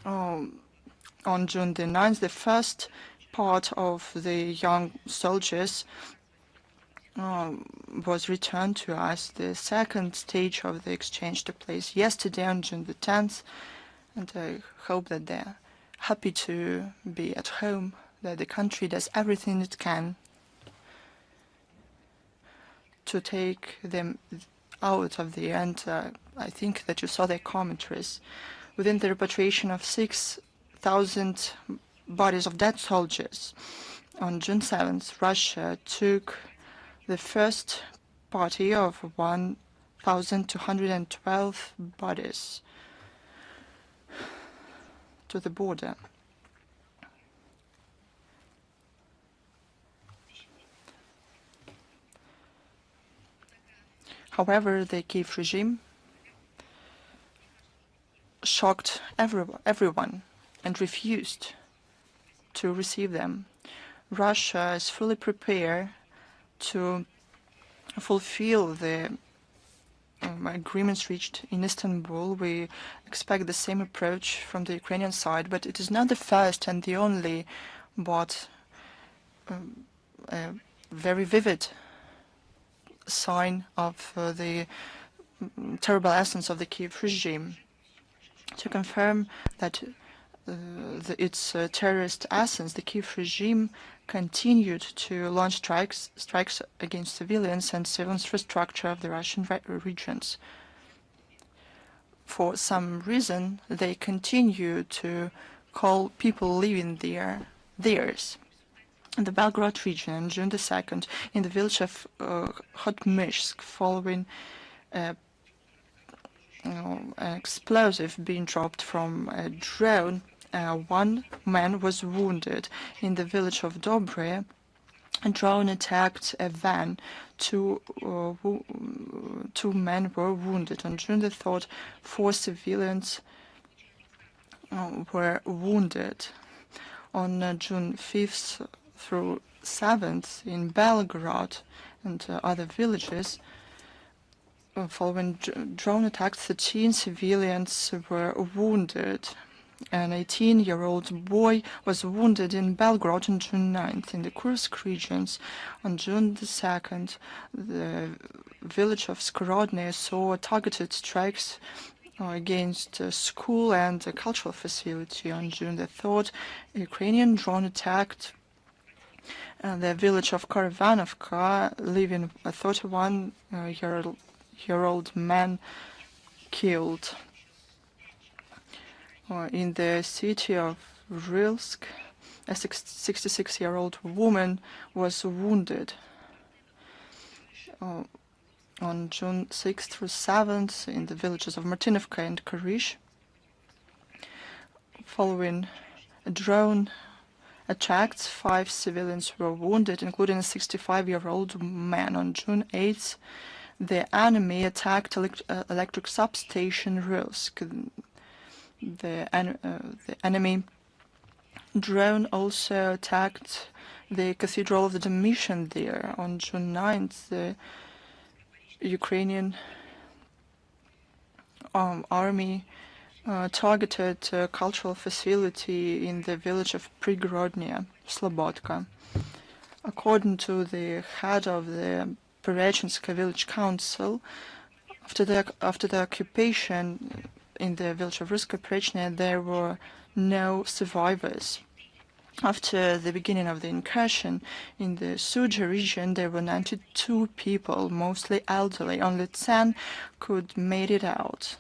On June the 9th, the first part of the young soldiers was returned to us. The second stage of the exchange took place yesterday on June the 10th, and I hope that they're happy to be at home, that the country does everything it can to take them out of the end. I think that you saw their commentaries. Within the repatriation of 6,000 bodies of dead soldiers, on June 7th, Russia took the first party of 1,212 bodies to the border. However, the Kyiv regime shocked everyone and refused to receive them. Russia is fully prepared to fulfill the agreements reached in Istanbul. We expect the same approach from the Ukrainian side, but it is not the first and the only, but a very vivid sign of the terrible essence of the Kyiv regime. To confirm that its terrorist essence, the Kyiv regime continued to launch strikes against civilians and civil infrastructure of the Russian regions. For some reason, they continue to call people living there theirs. In the Belgorod region, on June the 2nd, in the village of Khotmyshsk, following an explosive being dropped from a drone, one man was wounded. In the village of Dobre, a drone attacked a van. Two men were wounded. On June the 3rd, 4 civilians were wounded. On June 5th through 7th, in Belgorod and other villages, following drone attacks, 13 civilians were wounded. An 18-year-old boy was wounded in Belgorod on June 9th. In the Kursk regions, on June the 2nd, the village of Skorodny saw targeted strikes against a school and a cultural facility. On June the 3rd, a Ukrainian drone attacked the village of Karavanovka, leaving a 31-year-old man killed. In the city of Rilsk, a 66-year-old woman was wounded. On June 6th through 7th, in the villages of Martinovka and Karish, following a drone attacks, 5 civilians were wounded, including a 65-year-old man. On June 8th, the enemy attacked electric substation Rilsk. The enemy drone also attacked the Cathedral of the Domitian there. On June 9th, the Ukrainian army targeted a cultural facility in the village of Prigorodnya, Slobodka. According to the head of the Perechinska village council, after the occupation in the village of Ruska Prechnya, there were no survivors. After the beginning of the incursion in the Suja region, there were 92 people, mostly elderly. Only 10 could made it out.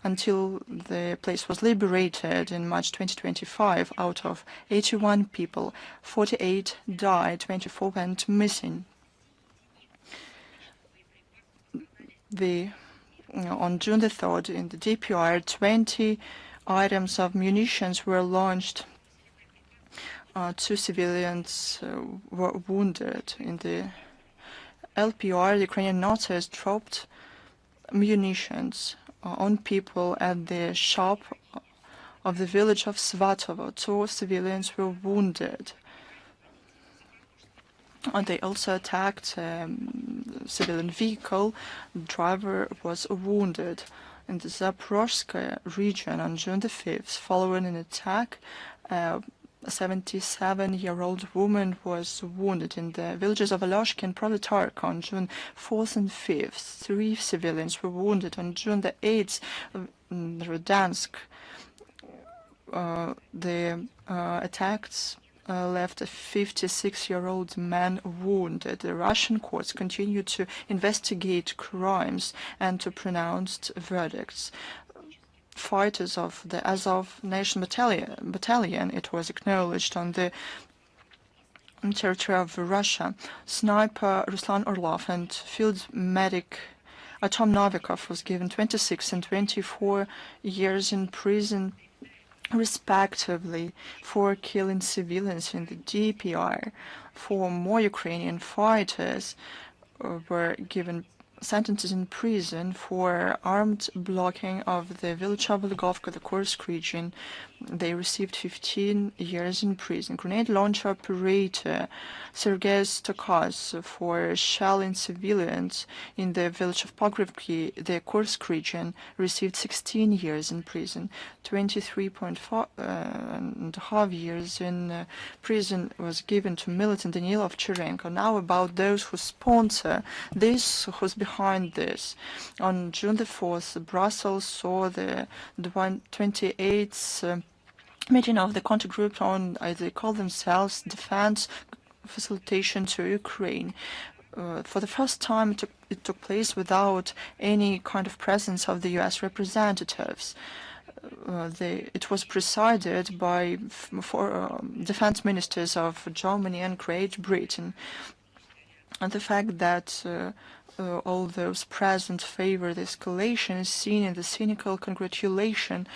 Until the place was liberated in March 2025, out of 81 people, 48 died, 24 went missing. On June the 3rd, in the DPR, 20 items of munitions were launched. 2 civilians were wounded. In the LPR, the Ukrainian Nazis dropped munitions on people at the shop of the village of Svatovo. 2 civilians were wounded. And they also attacked a civilian vehicle. The driver was wounded. in the Zaporozhye region on June the 5th, following an attack. A 77-year-old woman was wounded in the villages of Aloshki and Proletarka on June 4th and 5th. 3 civilians were wounded on June the 8th in Rodansk. The attacks left a 56-year-old man wounded. The Russian courts continue to investigate crimes and to pronounce verdicts. Fighters of the Azov Nation Battalion, it was acknowledged on the territory of Russia. Sniper Ruslan Orlov and field medic Atom Novikov was given 26 and 24 years in prison respectively for killing civilians in the DPR. 4 more Ukrainian fighters were given sentences in prison for armed blocking of the village of Volgovka, the Kursk region. They received 15 years in prison. Grenade launcher operator Sergei Stokaz for shelling civilians in the village of Pogrivki, the Kursk region, received 16 years in prison. 23.5 years in prison was given to militant Danil Ovcharenko. Now about those who sponsor this, who's behind this. On June the 4th, Brussels saw the 28th meeting of the contact group on, as they call themselves, defense facilitation to Ukraine. For the first time, it took place without any kind of presence of the U.S. representatives. It was presided by defense ministers of Germany and Great Britain. And the fact that all those present favor the escalation is seen in the cynical congratulation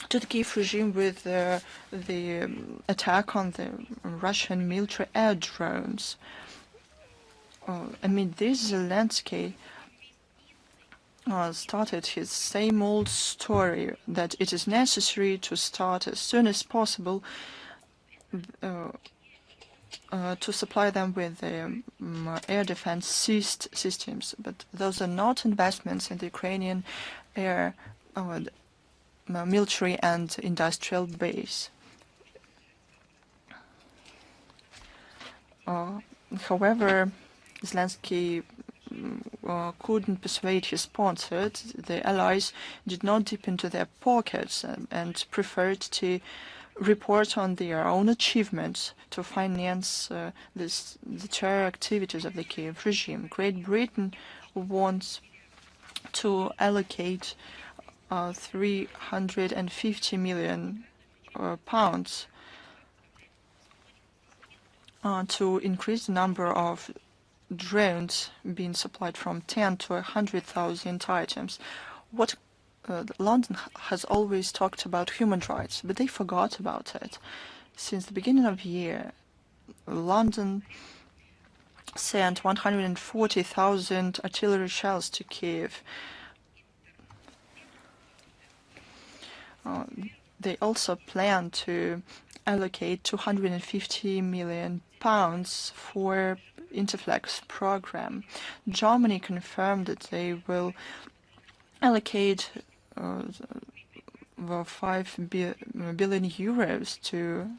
to the Kyiv regime with the attack on the Russian military air drones. Amid this, Zelenskyy started his same old story that it is necessary to start as soon as possible to supply them with air defense systems. But those are not investments in the Ukrainian air military and industrial base. However, Zelenskyy couldn't persuade his sponsors. The allies did not dip into their pockets and preferred to report on their own achievements to finance the terror activities of the Kyiv regime. Great Britain wants to allocate 350 million pounds to increase the number of drones being supplied from 10 to 100,000 items. London has always talked about human rights, but they forgot about it. Since the beginning of the year, London sent 140,000 artillery shells to Kyiv. They also plan to allocate 250 million pounds for Interflex program. Germany confirmed that they will allocate 5 billion euros to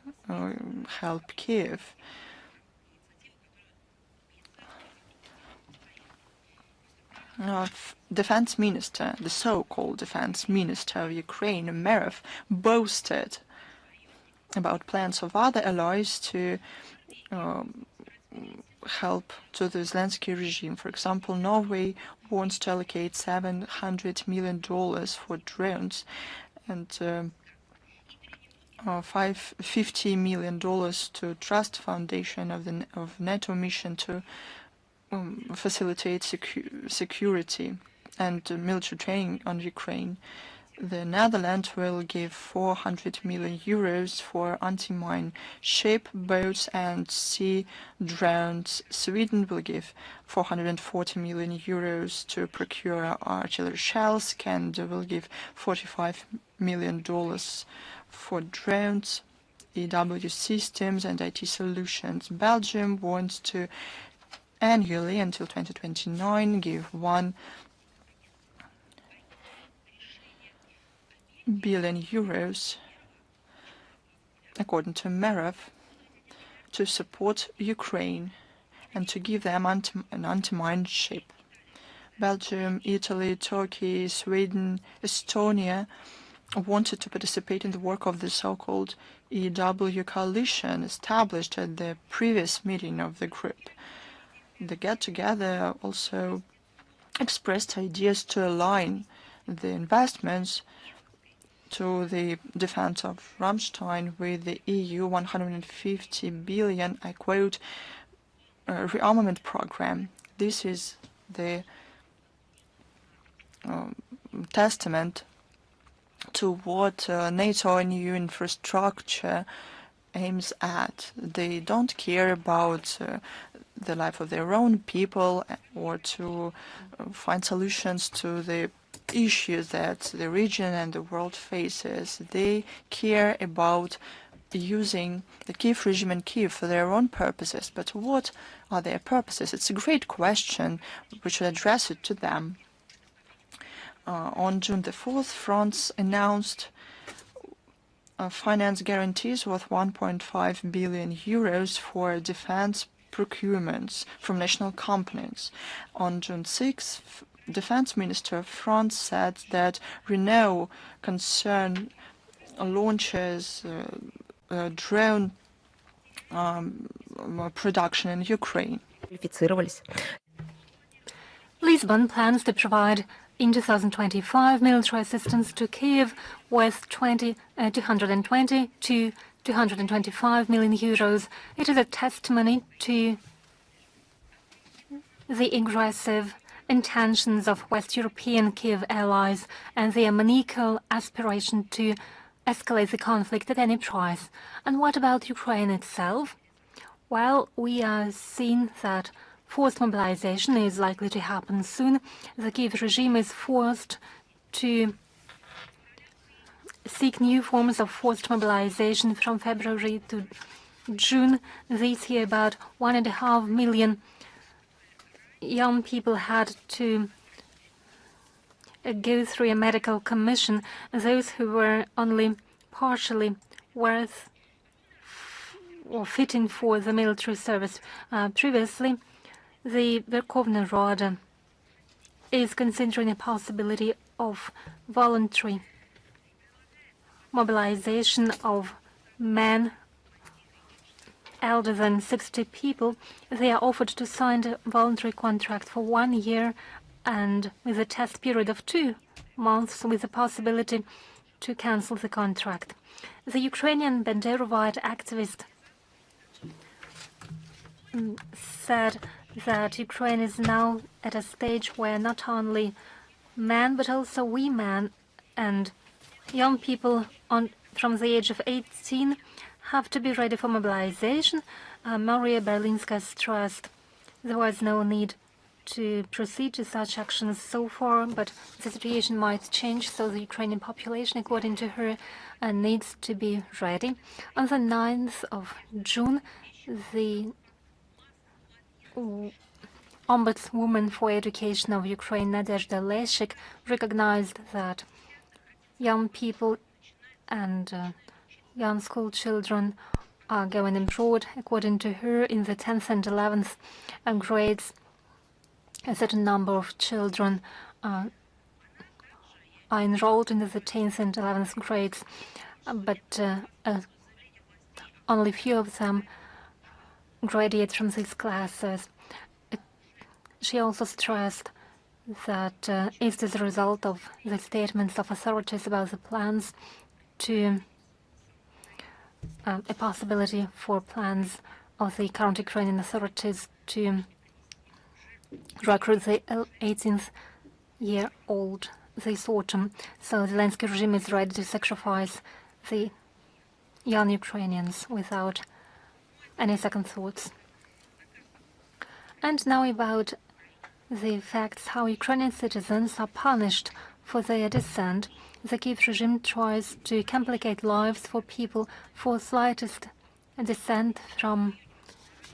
help Kyiv. Defense minister, the so-called defense minister of Ukraine, Merov, boasted about plans of other allies to help to the Zelenskyy regime. For example, Norway wants to allocate $700 million for drones and $50 million to Trust Foundation of NATO mission to facilitate security and military training on Ukraine. The Netherlands will give 400 million euros for anti-mine ship, boats and sea drones. Sweden will give 440 million euros to procure artillery shells. Canada will give $45 million for drones, EW systems and IT solutions. Belgium wants to annually until 2029 give 1 billion euros, according to Merev, to support Ukraine and to give them an anti-mine ship. Belgium, Italy, Turkey, Sweden, Estonia wanted to participate in the work of the so-called EW coalition established at the previous meeting of the group. The get-together also expressed ideas to align the investments to the defense of Ramstein with the EU 150 billion, I quote, rearmament program. This is the testament to what NATO and EU infrastructure aims at. They don't care about the life of their own people or to find solutions to the issues that the region and the world faces. They care about using the Kyiv regime in Kyiv for their own purposes. But what are their purposes? It's a great question. We should address it to them. On June the 4th, France announced finance guarantees worth 1.5 billion euros for defense procurements from national companies. On June 6th, Defense Minister of France said that Renault concern launches drone production in Ukraine. Lisbon plans to provide in 2025 military assistance to Kyiv worth 220 to 225 million euros. It is a testimony to the aggressive intentions of West European Kyiv allies and their maniacal aspiration to escalate the conflict at any price. And what about Ukraine itself? Well, we are seeing that forced mobilization is likely to happen soon. The Kyiv regime is forced to seek new forms of forced mobilization from February to June this year. About 1.5 million young people had to go through a medical commission. Those who were only partially worth or fitting for the military service previously. The Verkhovna Rada is considering a possibility of voluntary mobilization of men elder than 60 people. They are offered to sign a voluntary contract for 1 year and with a test period of 2 months with the possibility to cancel the contract. The Ukrainian Banderovite activist said that Ukraine is now at a stage where not only men but also women and young people from the age of 18 have to be ready for mobilization. Maria Berlinska stressed there was no need to proceed to such actions so far, but the situation might change, so the Ukrainian population, according to her, needs to be ready. On the 9th of June, the Ombudswoman for Education of Ukraine, Nadezhda Leshik, recognized that young people and young school children are going abroad. According to her, in the 10th and 11th grades, a certain number of children are enrolled in the 10th and 11th grades, but only few of them graduate from these classes. She also stressed that it is a result of the statements of authorities about the plans to a possibility for plans of the current Ukrainian authorities to recruit the 18th-year-old this autumn. So the Zelenskyy regime is ready to sacrifice the young Ukrainians without any second thoughts. And now about the facts how Ukrainian citizens are punished for their dissent. The Kyiv regime tries to complicate lives for people for slightest dissent from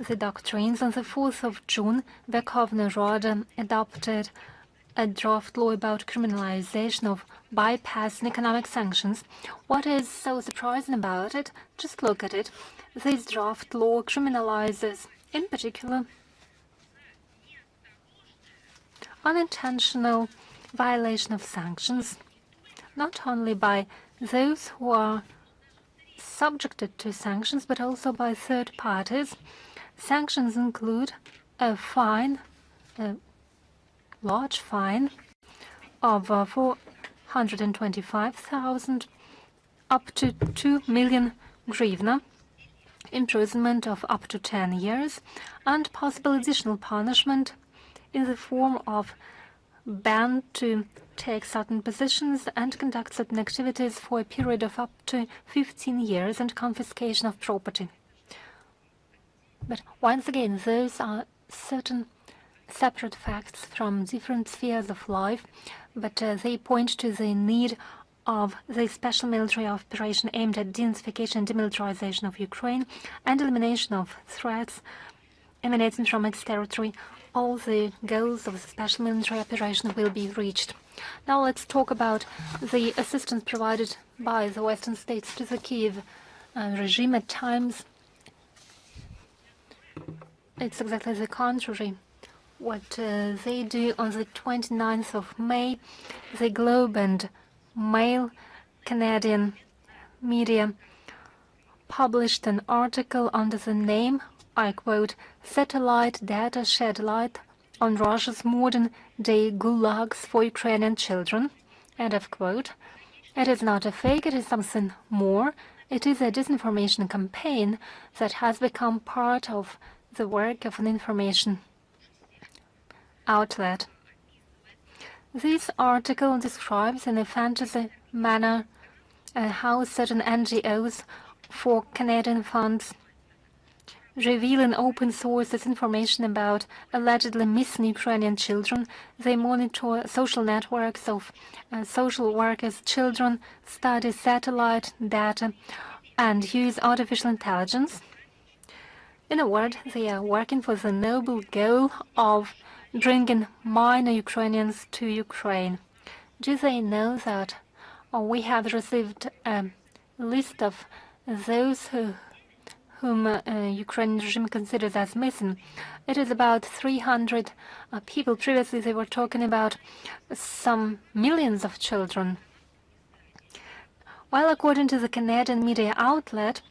the doctrines. On the 4th of June, Verkhovna Rada adopted a draft law about criminalization of bypassing economic sanctions. What is so surprising about it? Just look at it. This draft law criminalizes, in particular, unintentional violation of sanctions, not only by those who are subjected to sanctions, but also by third parties. Sanctions include a fine, a large fine of 425,000 up to 2 million hryvnia, imprisonment of up to 10 years, and possible additional punishment in the form of ban to take certain positions and conduct certain activities for a period of up to 15 years and confiscation of property. But once again, those are certain separate facts from different spheres of life, but they point to the need of the special military operation aimed at denazification and demilitarization of Ukraine and elimination of threats emanating from its territory. All the goals of the special military operation will be reached. Now let's talk about the assistance provided by the Western states to the Kyiv regime. At times, it's exactly the contrary. What they do on the 29th of May, the Globe and Mail Canadian media published an article under the name, I quote, "Satellite data shed light on Russia's modern-day gulags for Ukrainian children," end of quote. It is not a fake, it is something more. It is a disinformation campaign that has become part of the work of an information outlet. This article describes in a fantasy manner how certain NGOs for Canadian funds reveal in open sources information about allegedly missing Ukrainian children. They monitor social networks of social workers' children, study satellite data, and use artificial intelligence. In a word, they are working for the noble goal of bringing minor Ukrainians to Ukraine. Do they know that we have received a list of those whom Ukrainian regime considers as missing? It is about 300 people. Previously, they were talking about some millions of children. While according to the Canadian media outlet,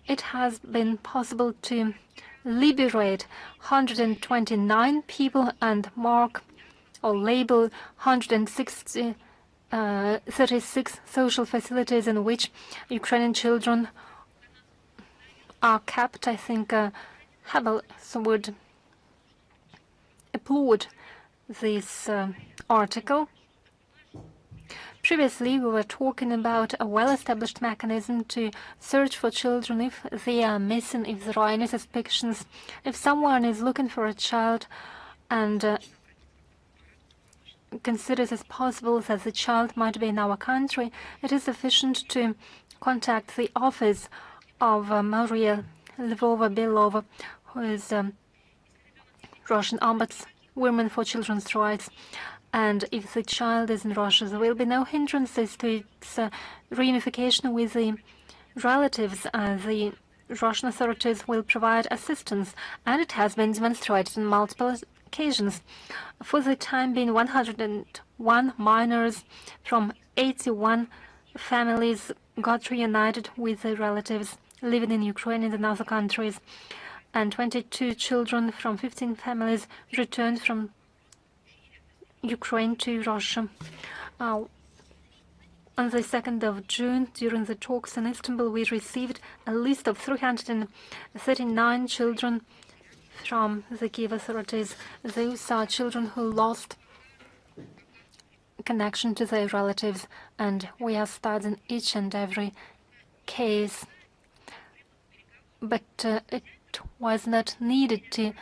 it has been possible to liberate 129 people and mark or label 36 social facilities in which Ukrainian children are kept. I think Habel would applaud this article. Previously, we were talking about a well-established mechanism to search for children if they are missing, if there are any suspicions. If someone is looking for a child and considers it possible that the child might be in our country, it is sufficient to contact the office of Maria Lvova-Belova, who is Russian ombudswoman for children's rights. And if the child is in Russia, there will be no hindrances to its reunification with the relatives. The Russian authorities will provide assistance, and it has been demonstrated on multiple occasions. For the time being, 101 minors from 81 families got reunited with their relatives living in Ukraine and in other countries, and 22 children from 15 families returned from Ukraine to Russia. On the 2nd of June, during the talks in Istanbul, we received a list of 339 children from the Kyiv authorities. Those are children who lost connection to their relatives, and we are studying each and every case. But it was not needed to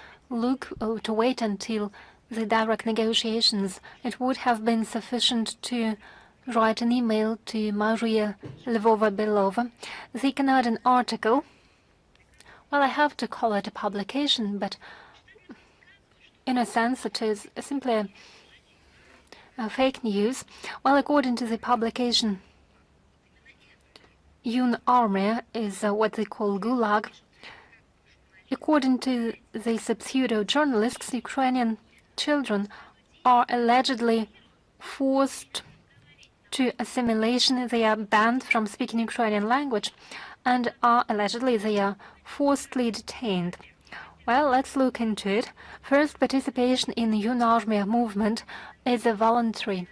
wait until the direct negotiations. It would have been sufficient to write an email to Maria Lvova-Belova. The Canadian article, well, I have to call it a publication, but in a sense it is simply fake news. Well, according to the publication, Yun Army is what they call Gulag. According to these pseudo-journalists, Ukrainian children are allegedly forced to assimilation. They are banned from speaking Ukrainian language and allegedly they are forcibly detained. Well, let's look into it. First, participation in the Yun Army movement is a voluntary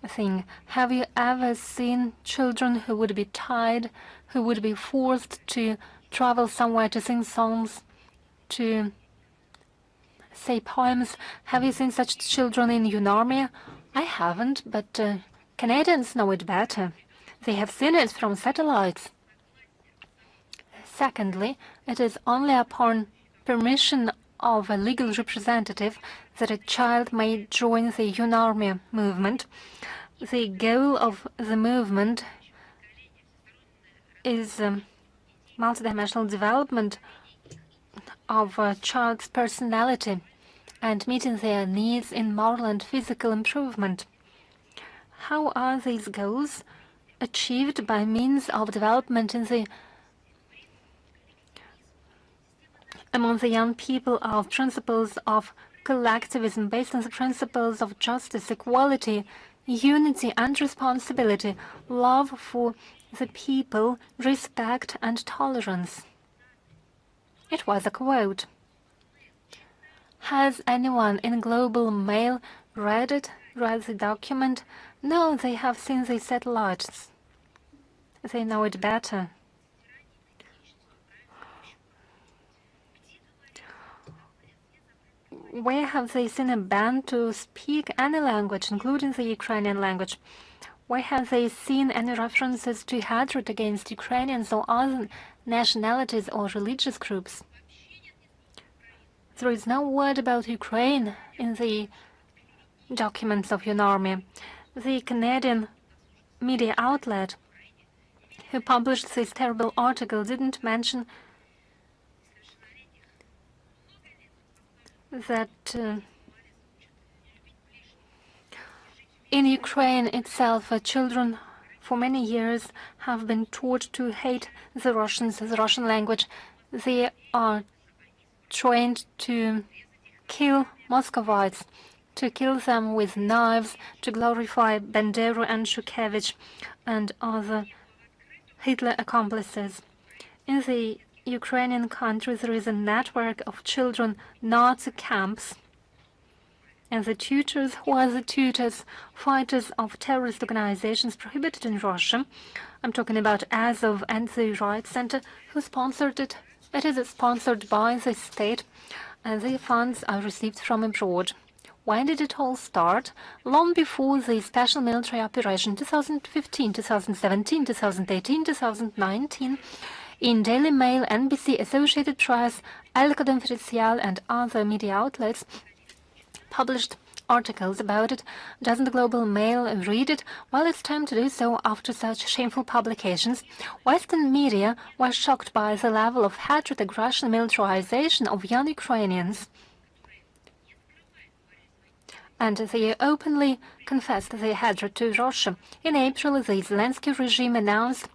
thing. Have you ever seen children who would be tied, who would be forced to travel somewhere to sing songs, to say poems? Have you seen such children in Yun Army? I haven't, but Canadians know it better. They have seen it from satellites. Secondly, it is only upon permission of a legal representative that a child may join the Yun Army movement. The goal of the movement is multidimensional development of a child's personality and meeting their needs in moral and physical improvement. How are these goals achieved? By means of development among the young people of principles of collectivism based on the principles of justice, equality, unity and responsibility, love for the people, respect and tolerance. It was a quote. Has anyone in Global Mail read the document? No, they have seen the satellites. They know it better. Where have they seen a ban to speak any language, including the Ukrainian language? Where have they seen any references to hatred against Ukrainians or other nationalities or religious groups? There is no word about Ukraine in the documents of Yun Army. The Canadian media outlet who published this terrible article didn't mention that in Ukraine itself, children for many years have been taught to hate the Russians, the Russian language. They are trained to kill Muscovites, to kill them with knives, to glorify Bandera and Shukevich and other Hitler accomplices. In the Ukrainian country, there is a network of children Nazi camps, and the tutors who are the tutors, fighters of terrorist organizations prohibited in Russia. I'm talking about Azov and the Right Center, who sponsored it. It is sponsored by the state, and the funds are received from abroad. When did it all start? Long before the special military operation 2015, 2017, 2018, 2019, in Daily Mail, NBC, Associated Press, El Confidencial and other media outlets published articles about it. Doesn't the Global Mail read it? Well, it's time to do so after such shameful publications. Western media were shocked by the level of hatred, aggression, militarization of young Ukrainians. And they openly confessed their hatred to Russia. In April, the Zelenskyy regime announced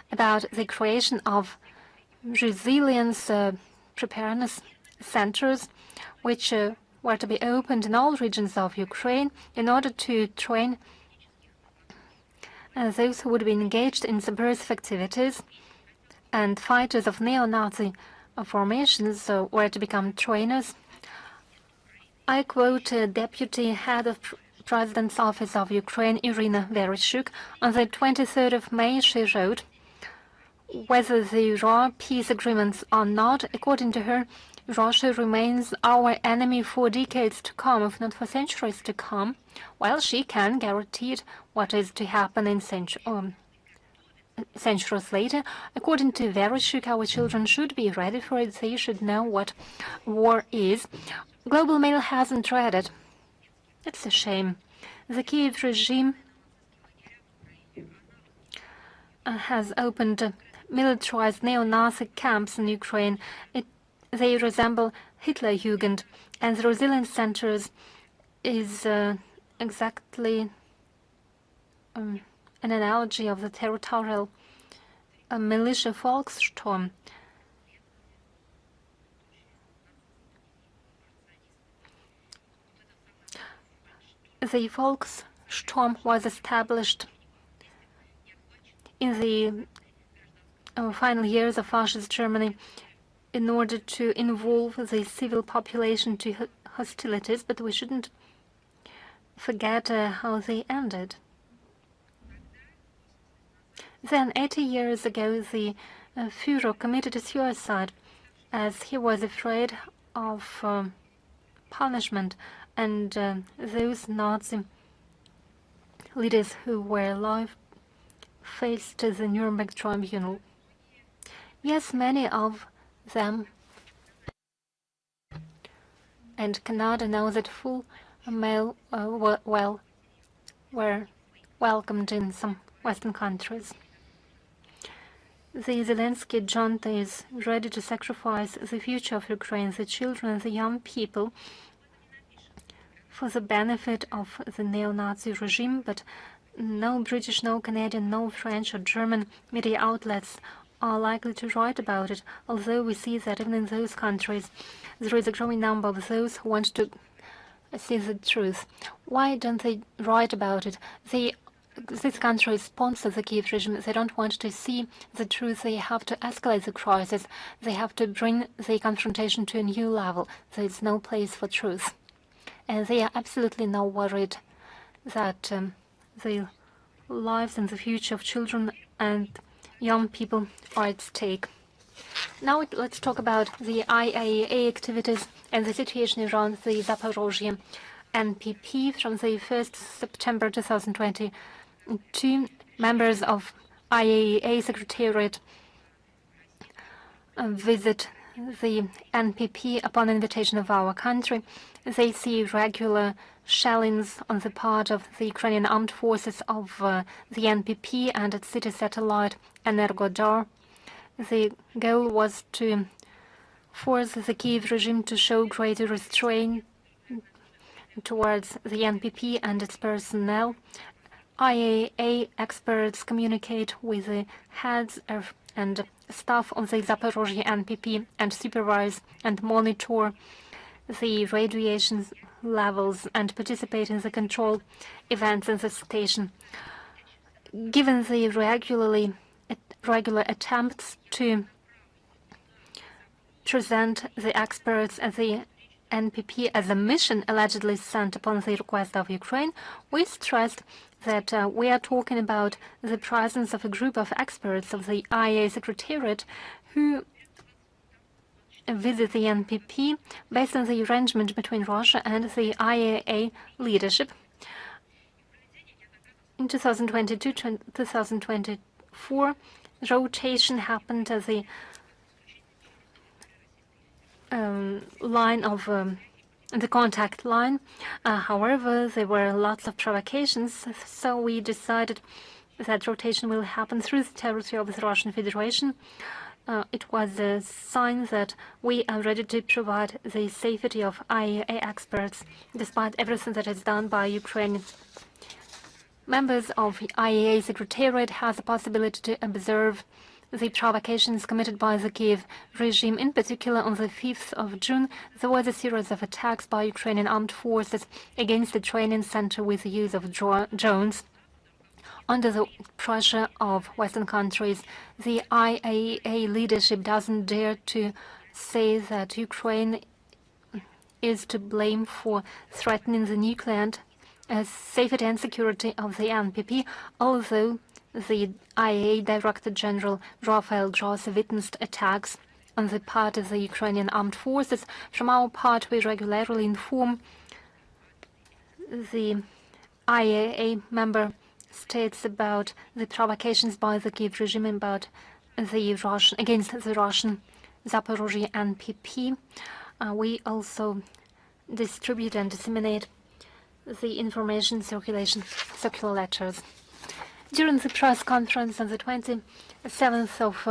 about the creation of resilience preparedness centers, which were to be opened in all regions of Ukraine in order to train those who would be engaged in subversive activities, and fighters of neo-Nazi formations were to become trainers. I quote Deputy Head of President's Office of Ukraine, Irina Vereshchuk. On the 23rd of May, she wrote, whether there are peace agreements or not, according to her, Russia remains our enemy for decades to come, if not for centuries to come. Well, she can guarantee what is to happen in centuries later. According to Vereshchuk, our children should be ready for it. They should know what war is. Global Mail hasn't read it. It's a shame. The Kyiv regime has opened militarized neo-Nazi camps in Ukraine. They resemble Hitler Jugend, and the resilience centers is exactly an analogy of the territorial militia Volkssturm. The Volkssturm was established in the final years of fascist Germany in order to involve the civil population to hostilities, but we shouldn't forget how they ended. Then, 80 years ago, the Führer committed suicide as he was afraid of punishment, and those Nazi leaders who were alive faced the Nuremberg tribunal. Yes, many of them, and Canada knows that full male were welcomed in some Western countries. The Zelenskyy junta is ready to sacrifice the future of Ukraine, the children and the young people, for the benefit of the neo-Nazi regime, but no British, no Canadian, no French or German media outlets are likely to write about it, although we see that even in those countries there is a growing number of those who want to see the truth. Why don't they write about it? These countries sponsor the Kyiv regime. They don't want to see the truth. They have to escalate the crisis. They have to bring the confrontation to a new level. There is no place for truth. And they are absolutely not worried that the lives and the future of children and young people are at stake. Now let's talk about the IAEA activities and the situation around the Zaporozhye NPP. From the 1st September 2020, 2 members of IAEA Secretariat visit the NPP upon invitation of our country. They see regular shellings on the part of the Ukrainian armed forces of the NPP and its city satellite Energodar. The goal was to force the Kyiv regime to show greater restraint towards the NPP and its personnel. IAEA experts communicate with the heads and staff of the Zaporozhye NPP and supervise and monitor the radiation levels and participate in the control events in the station. Given the regular attempts to present the experts and the NPP as a mission allegedly sent upon the request of Ukraine, we stressed that we are talking about the presence of a group of experts of the IAEA Secretariat who visit the NPP based on the arrangement between Russia and the IAEA leadership. In 2022-2024, rotation happened at the line of the contact line. However, there were lots of provocations, so we decided that rotation will happen through the territory of the Russian Federation. It was a sign that we are ready to provide the safety of IAEA experts, despite everything that is done by Ukraine. Members of the IAEA Secretariat have the possibility to observe the provocations committed by the Kyiv regime. In particular, on the 5th of June, there was a series of attacks by Ukrainian armed forces against the training center with the use of drones. Under the pressure of Western countries, the IAEA leadership doesn't dare to say that Ukraine is to blame for threatening the nuclear safety and security of the NPP, although the IAEA Director General Rafael Gross witnessed attacks on the part of the Ukrainian armed forces. From our part, we regularly inform the IAEA member states about the provocations by the Kyiv regime about against the Russian Zaporozhye NPP. We also distribute and disseminate the information circular letters. During the press conference on the 27th of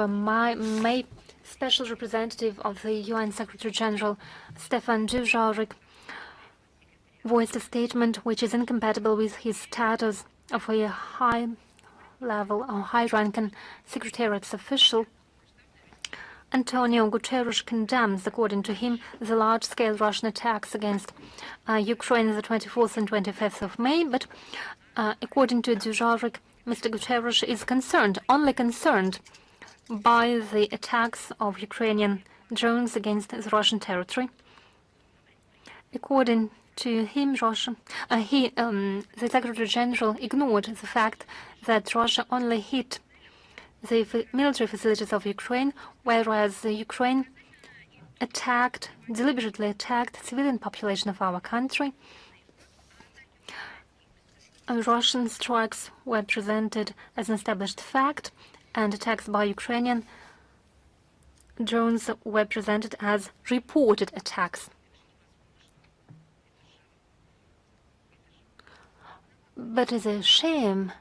May, Special Representative of the UN Secretary General Stefan Dujarric voiced a statement which is incompatible with his status of a high-level or high-ranking Secretariat's official, Antonio Guterres condemns, according to him, the large-scale Russian attacks against Ukraine on the 24th and 25th of May. But according to Duzhavik, Mr. Guterres is only concerned by the attacks of Ukrainian drones against the Russian territory. According to him, the Secretary General ignored the fact that Russia only hit the military facilities of Ukraine, whereas Ukraine deliberately attacked the civilian population of our country. Russian strikes were presented as an established fact, and attacks by Ukrainian drones were presented as reported attacks. But it's a shame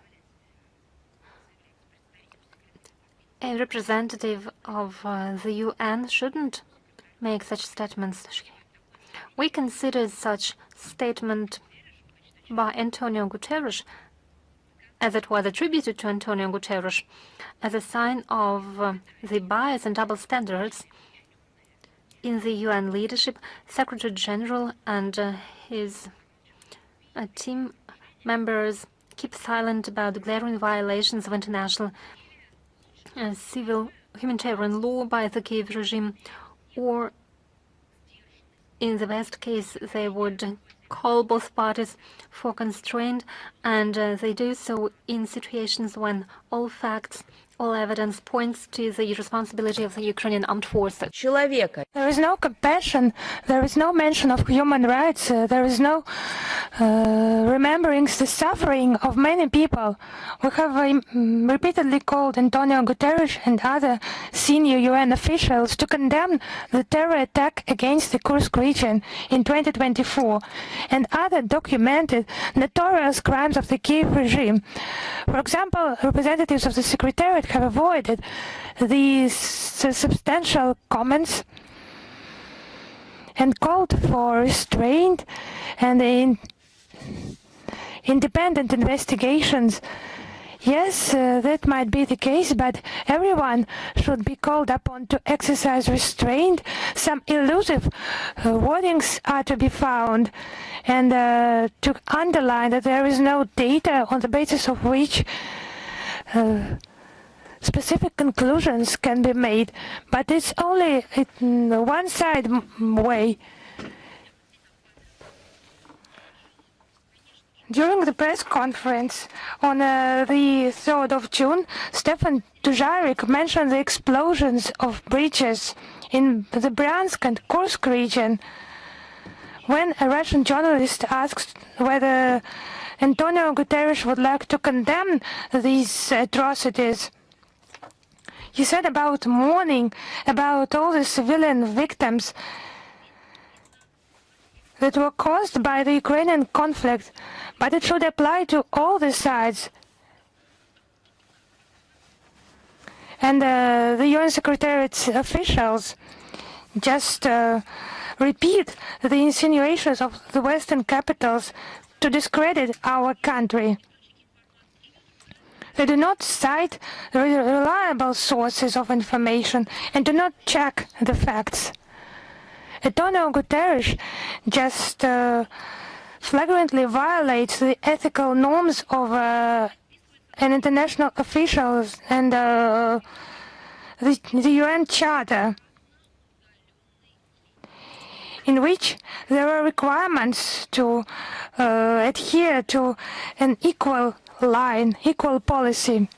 a representative of the UN shouldn't make such statements. We consider such statement by Antonio Guterres, as it was attributed to Antonio Guterres, as a sign of the bias and double standards in the UN leadership. Secretary General and his team members keep silent about the glaring violations of international civil humanitarian law by the Kyiv regime, or in the best case, they would call both parties for constraint, and they do so in situations when all facts, all evidence points to the responsibility of the Ukrainian armed forces. There is no compassion, there is no mention of human rights, there is no remembering the suffering of many people. We have repeatedly called Antonio Guterres and other senior UN officials to condemn the terror attack against the Kursk region in 2024 and other documented notorious crimes of the Kyiv regime. For example, representatives of the Secretariat have avoided these substantial comments and called for restraint and independent investigations. Yes, that might be the case, but everyone should be called upon to exercise restraint. Some elusive wordings are to be found, and to underline that there is no data on the basis of which specific conclusions can be made, but it's only one-side way. During the press conference on the 3rd of June, Stefan Dujarric mentioned the explosions of breaches in the Bryansk and Kursk region. When a Russian journalist asked whether Antonio Guterres would like to condemn these atrocities, he said about mourning about all the civilian victims that were caused by the Ukrainian conflict, but it should apply to all the sides. And the UN Secretariat's officials just repeat the insinuations of the Western capitals to discredit our country. They do not cite reliable sources of information and do not check the facts. Antonio Guterres just flagrantly violates the ethical norms of an international officials and the UN Charter, in which there are requirements to adhere to an equal line, equal policy.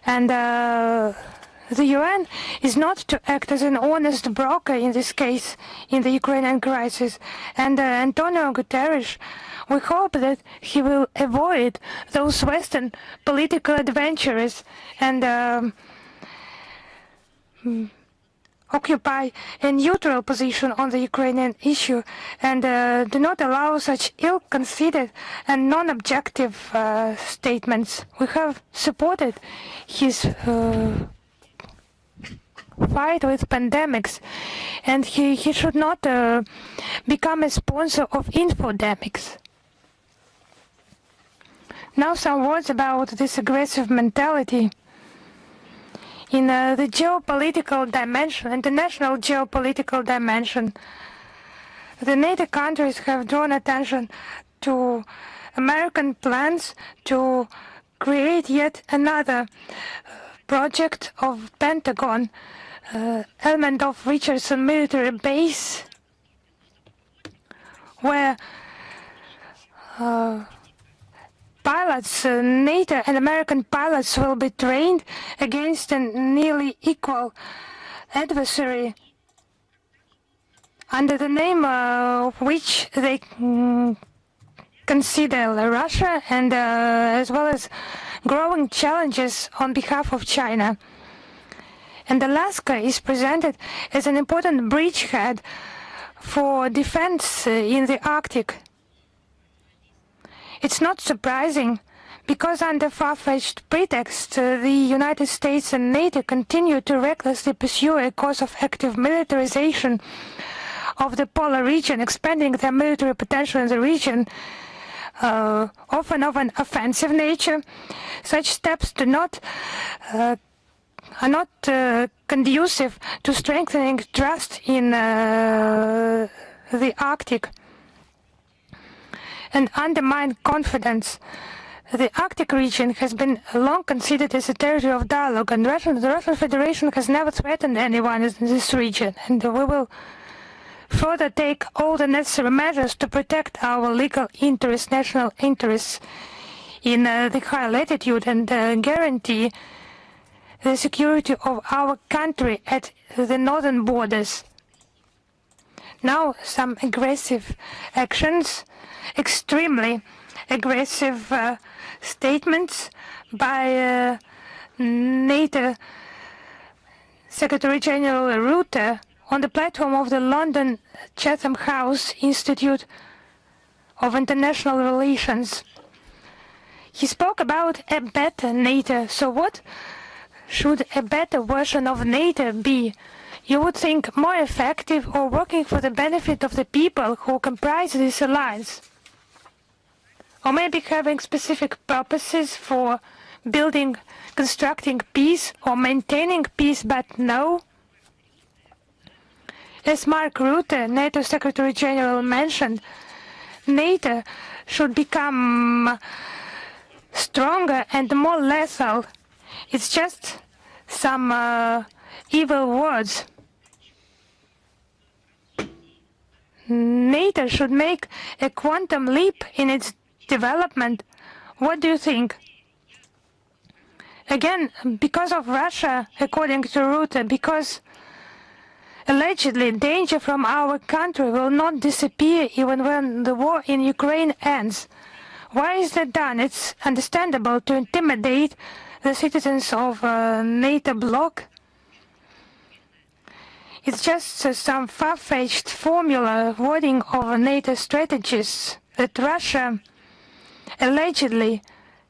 And the UN is not to act as an honest broker in this case, in the Ukrainian crisis. And Antonio Guterres, we hope that he will avoid those Western political adventurers and occupy a neutral position on the Ukrainian issue and do not allow such ill-considered and non-objective statements. We have supported his fight with pandemics, and he should not become a sponsor of infodemics. Now some words about this aggressive mentality. In the geopolitical dimension, international geopolitical dimension, the NATO countries have drawn attention to American plans to create yet another project of Pentagon, element of Richardson military base, where pilots, NATO and American pilots will be trained against a nearly equal adversary under the name of which they consider Russia, and as well as growing challenges on behalf of China. And Alaska is presented as an important bridgehead for defense in the Arctic. It's not surprising, because under far-fetched pretext, the United States and NATO continue to recklessly pursue a course of active militarization of the polar region, expanding their military potential in the region, often of an offensive nature. Such steps are not conducive to strengthening trust in the Arctic and undermine confidence. The Arctic region has been long considered as a territory of dialogue, and the Russian Federation has never threatened anyone in this region, and we will further take all the necessary measures to protect our legal interests, national interests in the high latitude, and guarantee the security of our country at the northern borders. Now some aggressive actions, extremely aggressive statements by NATO Secretary General Rutte on the platform of the London Chatham House Institute of International Relations. He spoke about a better NATO. So what should a better version of NATO be? You would think more effective or working for the benefit of the people who comprise this alliance? Or maybe having specific purposes for building, constructing peace or maintaining peace, but no. As Mark Rutte, NATO Secretary General, mentioned, NATO should become stronger and more lethal. It's just some evil words. NATO should make a quantum leap in its development. What do you think? Again, because of Russia, according to Rutte, because allegedly danger from our country will not disappear even when the war in Ukraine ends. Why is that done? It's understandable to intimidate the citizens of NATO bloc. It's just some far-fetched formula wording of NATO strategists that Russia allegedly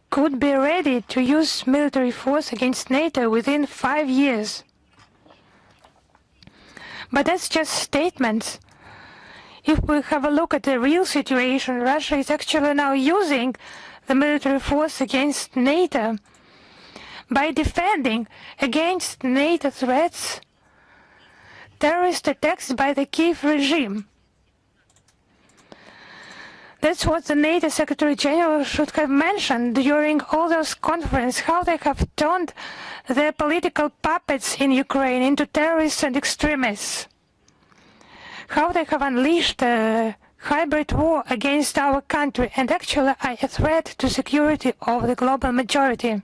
could be ready to use military force against NATO within 5 years. But that's just statements. If we have a look at the real situation, Russia is actually now using the military force against NATO by defending against NATO threats, terrorist attacks by the Kyiv regime. That's what the NATO Secretary General should have mentioned during all those conferences, how they have turned their political puppets in Ukraine into terrorists and extremists, how they have unleashed a hybrid war against our country and actually are a threat to security of the global majority.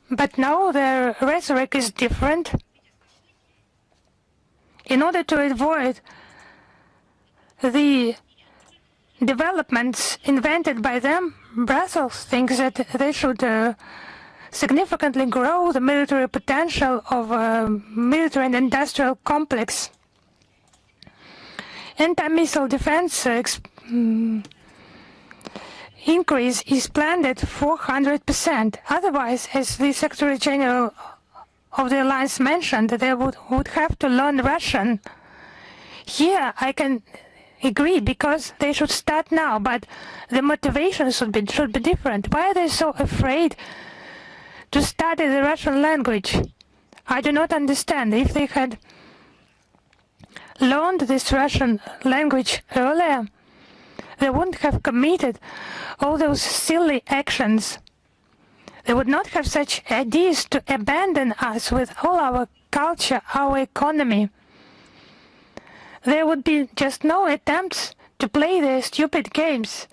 But now their rhetoric is different. In order to avoid the developments invented by them, Brussels thinks that they should significantly grow the military potential of a military and industrial complex. Anti-missile defense increase is planned at 400%. Otherwise, as the Secretary General of the alliance mentioned, they would have to learn Russian. Here I can agree, because they should start now, but the motivation should be different. Why are they so afraid to study the Russian language? I do not understand. If they had learned this Russian language earlier, they wouldn't have committed all those silly actions. They would not have such ideas to abandon us with all our culture, our economy. There would be just no attempts to play their stupid games.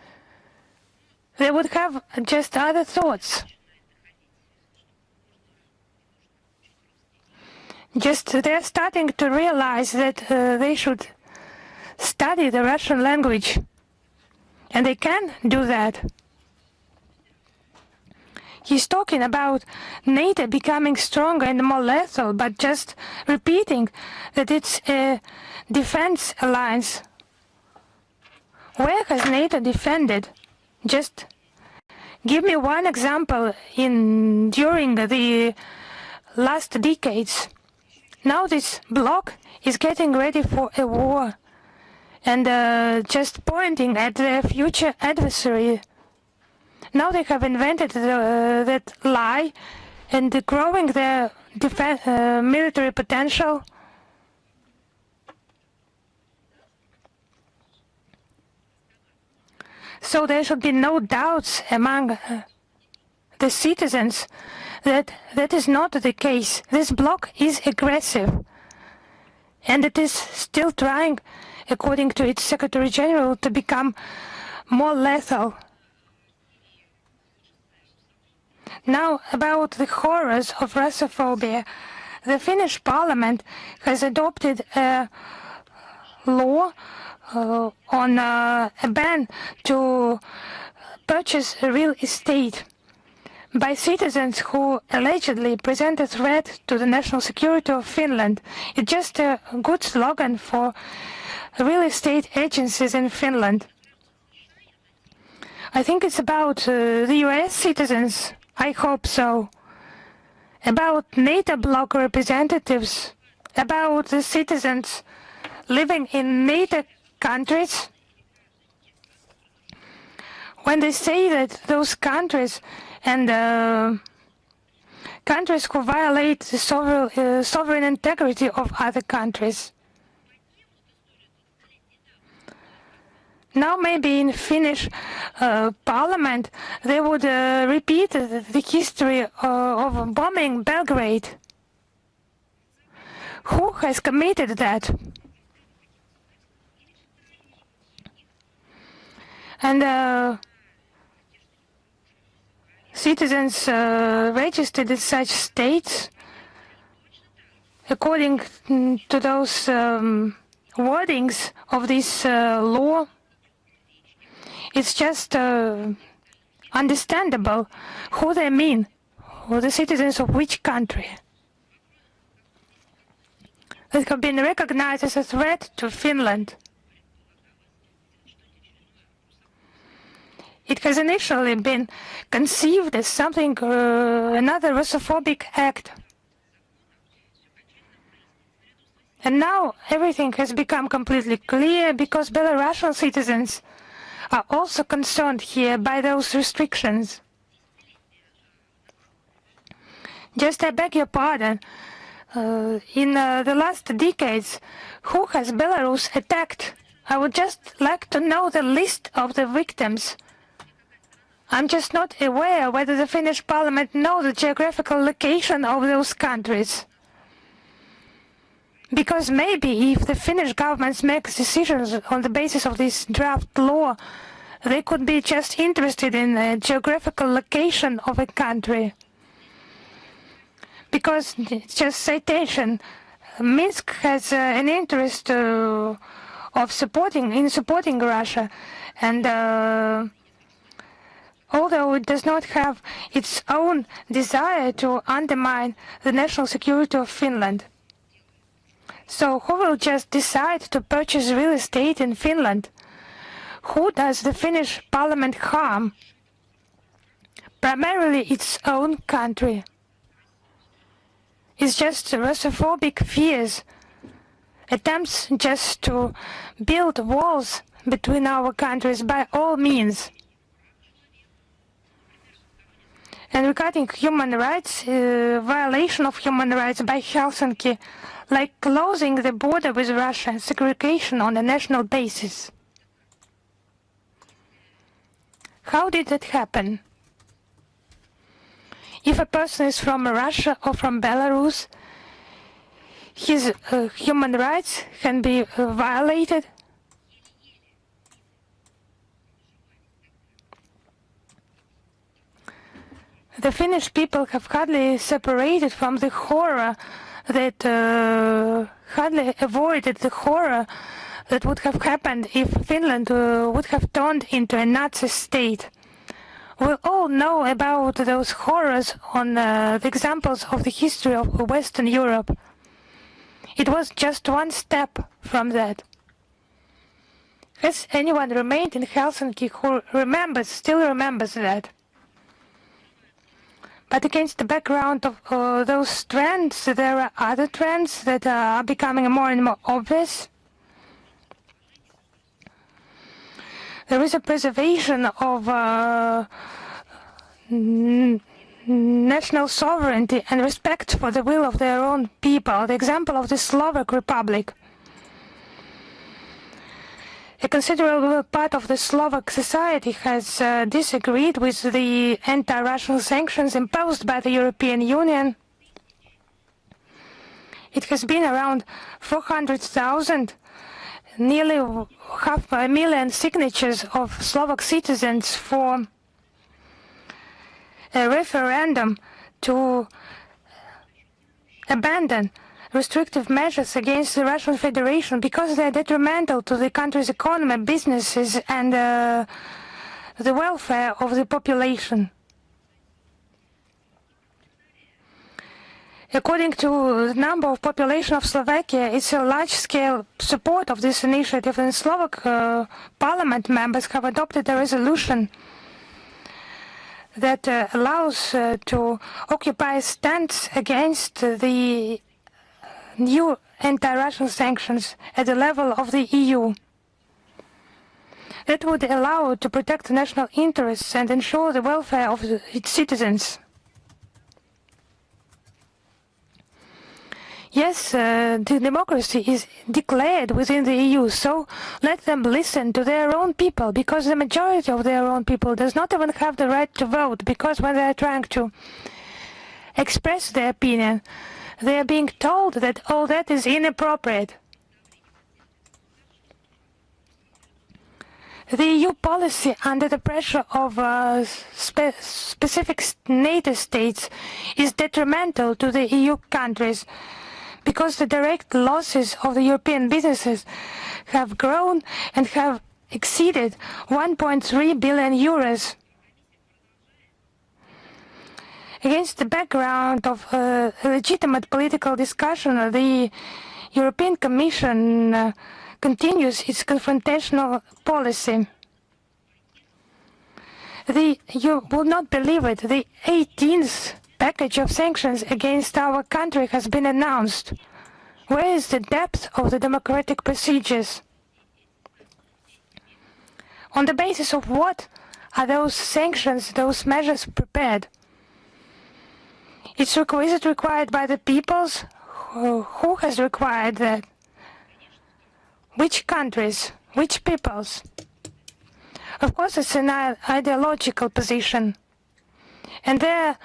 They would have just other thoughts. Just they're starting to realize that they should study the Russian language. And they can do that. He's talking about NATO becoming stronger and more lethal, but just repeating that it's a defense alliance. Where has NATO defended? Just give me one example during the last decades. Now this bloc is getting ready for a war and just pointing at their future adversary. Now they have invented that lie and growing their military potential. So there should be no doubts among the citizens that that is not the case. This bloc is aggressive, and it is still trying, according to its Secretary General, to become more lethal. Now, about the horrors of Russophobia, the Finnish parliament has adopted a law on a ban to purchase real estate by citizens who allegedly present a threat to the national security of Finland. It's just a good slogan for real estate agencies in Finland. I think it's about the US citizens. I hope so. About NATO bloc representatives, about the citizens living in NATO countries. When they say that those countries and countries who violate the sovereign integrity of other countries. Now maybe in Finnish parliament they would repeat the history of bombing Belgrade. Who has committed that? And citizens registered in such states according to those wordings of this law. It's just understandable who they mean, or the citizens of which country that have been recognized as a threat to Finland. It has initially been conceived as something, another Russophobic act. And now everything has become completely clear because Belarusian citizens are also concerned here by those restrictions. Just I beg your pardon, in the last decades, who has Belarus attacked? I would just like to know the list of the victims. I'm just not aware whether the Finnish parliament knows the geographical location of those countries. Because maybe if the Finnish government makes decisions on the basis of this draft law, they could be just interested in the geographical location of a country. Because it's just citation. Minsk has an interest of supporting Russia, and although it does not have its own desire to undermine the national security of Finland. So who will just decide to purchase real estate in Finland? Who does the Finnish parliament harm? Primarily its own country. It's just Russophobic fears attempts just to build walls between our countries by all means. And regarding human rights, violation of human rights by Helsinki, like closing the border with Russia, segregation on a national basis. How did that happen? If a person is from Russia or from Belarus, his human rights can be violated. The Finnish people have hardly separated from the horror that hardly avoided the horror that would have happened if Finland would have turned into a Nazi state. We all know about those horrors on the examples of the history of Western Europe. It was just one step from that. Has anyone remained in Helsinki who still remembers that? But against the background of those trends, there are other trends that are becoming more and more obvious. There is a preservation of national sovereignty and respect for the will of their own people. The example of the Slovak Republic. A considerable part of the Slovak society has disagreed with the anti-Russian sanctions imposed by the European Union. It has been around 400,000, nearly 500,000 signatures of Slovak citizens for a referendum to abandon restrictive measures against the Russian Federation because they are detrimental to the country's economy, businesses, and the welfare of the population. According to the number of population of Slovakia, it's a large-scale support of this initiative, and Slovak parliament members have adopted a resolution that allows to occupy a stance against the new anti-Russian sanctions at the level of the EU. That would allow to protect national interests and ensure the welfare of its citizens. Yes, the democracy is declared within the EU, so let them listen to their own people, because the majority of their own people does not even have the right to vote, because when they are trying to express their opinion, they are being told that all that is inappropriate. The EU policy under the pressure of specific NATO states is detrimental to the EU countries, because the direct losses of the European businesses have grown and have exceeded 1.3 billion euros. Against the background of legitimate political discussion, the European Commission continues its confrontational policy. You will not believe it, the 18th package of sanctions against our country has been announced. Where is the depth of the democratic procedures? On the basis of what are those sanctions, those measures prepared? Is it required by the peoples? Who has required that? Which countries? Which peoples? Of course, it's an ideological position. And they're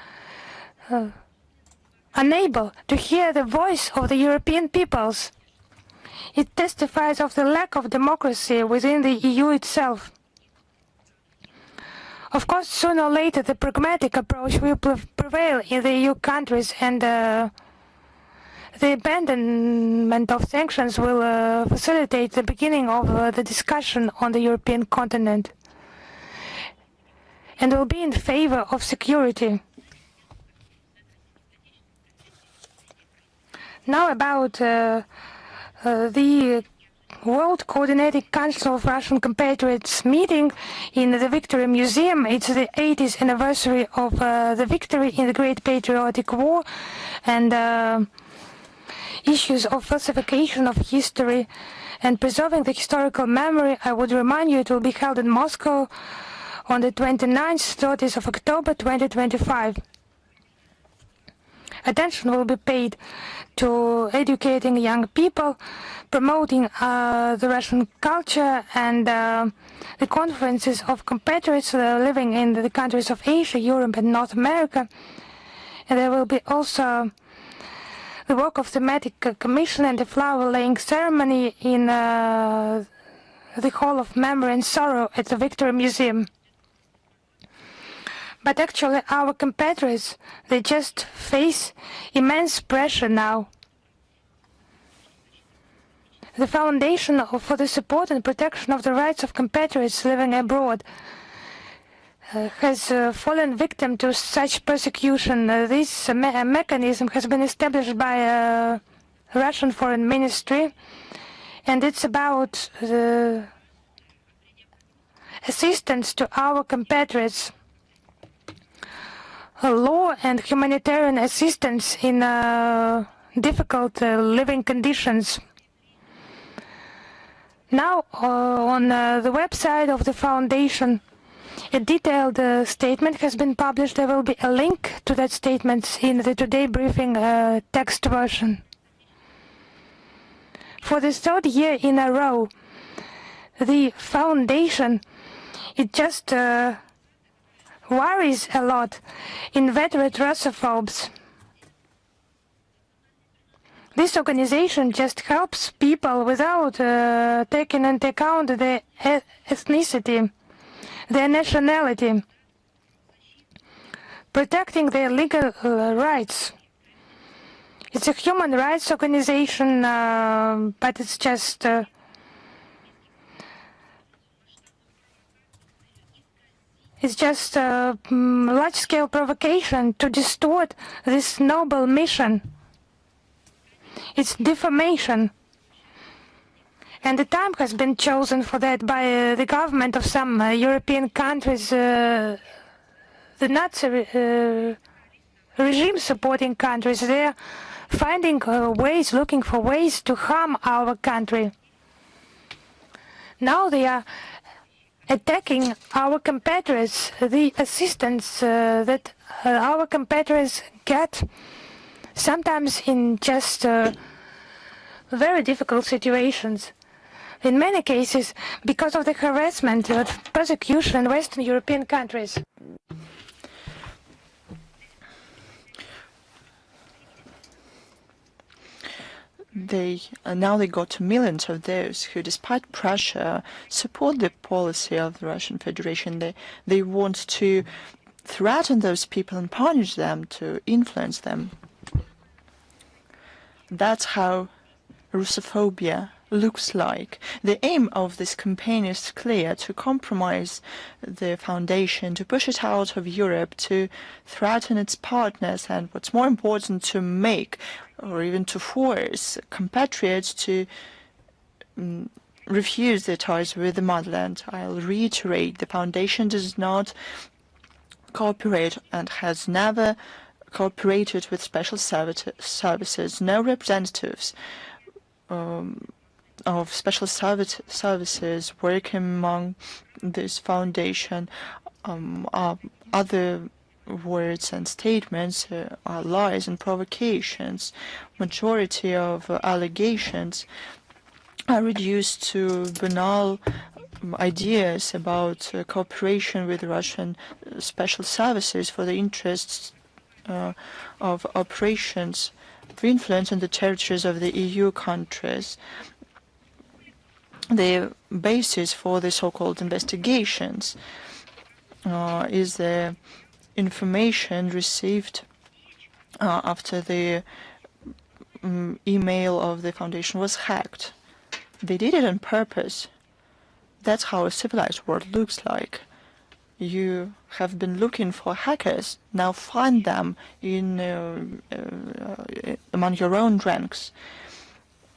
unable to hear the voice of the European peoples. It testifies of the lack of democracy within the EU itself. Of course, sooner or later, the pragmatic approach will prevail in the EU countries, and the abandonment of sanctions will facilitate the beginning of the discussion on the European continent, and will be in favor of security. Now about the World Coordinating Council of Russian Compatriots meeting in the Victory Museum. It's the 80th anniversary of the victory in the Great Patriotic War, and issues of falsification of history and preserving the historical memory, I would remind you it will be held in Moscow on the 29th, 30th of October 2025. Attention will be paid to educating young people, promoting the Russian culture, and the conferences of compatriots living in the countries of Asia, Europe, and North America. And there will be also the work of thematic commission and the flower-laying ceremony in the Hall of Memory and Sorrow at the Victory Museum. But actually, our compatriots, they just face immense pressure now. The Foundation for the Support and Protection of the Rights of Compatriots Living Abroad has fallen victim to such persecution. This mechanism has been established by Russian Foreign Ministry, and it's about the assistance to our compatriots, law and humanitarian assistance in difficult living conditions. Now, on the website of the Foundation, a detailed statement has been published. There will be a link to that statement in the Today Briefing text version. For the third year in a row, the Foundation, it just worries a lot inveterate Russophobes. This organization just helps people without taking into account their ethnicity, their nationality, protecting their legal rights. It's a human rights organization, but it's just large-scale provocation to distort this noble mission. It's defamation. And the time has been chosen for that by the government of some European countries, the Nazi regime-supporting countries. They're finding ways, looking for ways to harm our country. Now they are attacking our compatriots, the assistance that our compatriots get, sometimes in just very difficult situations. In many cases, because of the harassment and persecution in Western European countries. Now they got millions of those who, despite pressure, support the policy of the Russian Federation. They want to threaten those people and punish them, to influence them. That's how Russophobia looks like. The aim of this campaign is clear: to compromise the Foundation, to push it out of Europe, to threaten its partners, and what's more important, to make or even to force compatriots to refuse their ties with the motherland. I'll reiterate, the Foundation does not cooperate and has never cooperated with special services. No representatives of special services working among this foundation. Other words and statements are lies and provocations. Majority of allegations are reduced to banal ideas about cooperation with Russian special services for the interests of operations of influence in the territories of the EU countries. The basis for the so-called investigations is the information received after the email of the Foundation was hacked. They did it on purpose. That's how a civilized world looks like. You have been looking for hackers. Now find them in among your own ranks.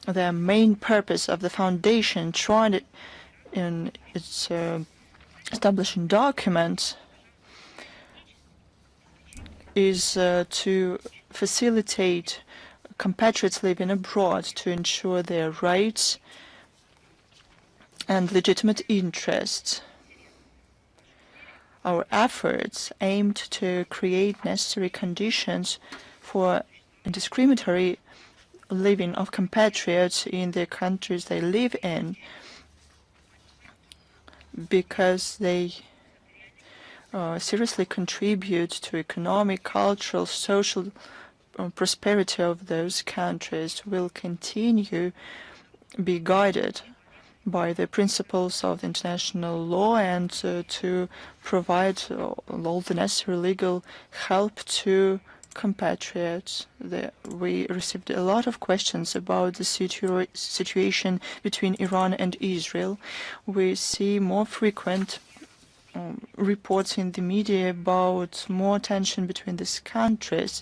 The main purpose of the Foundation, tried in its establishing documents, is to facilitate compatriots living abroad to ensure their rights and legitimate interests. Our efforts aimed to create necessary conditions for indiscriminatory living of compatriots in the countries they live in, because they seriously contribute to economic, cultural, social prosperity of those countries. Will continue be guided by the principles of international law and to provide all the necessary legal help to compatriots. We received a lot of questions about the situation between Iran and Israel. We see more frequent reports in the media about more tension between these countries,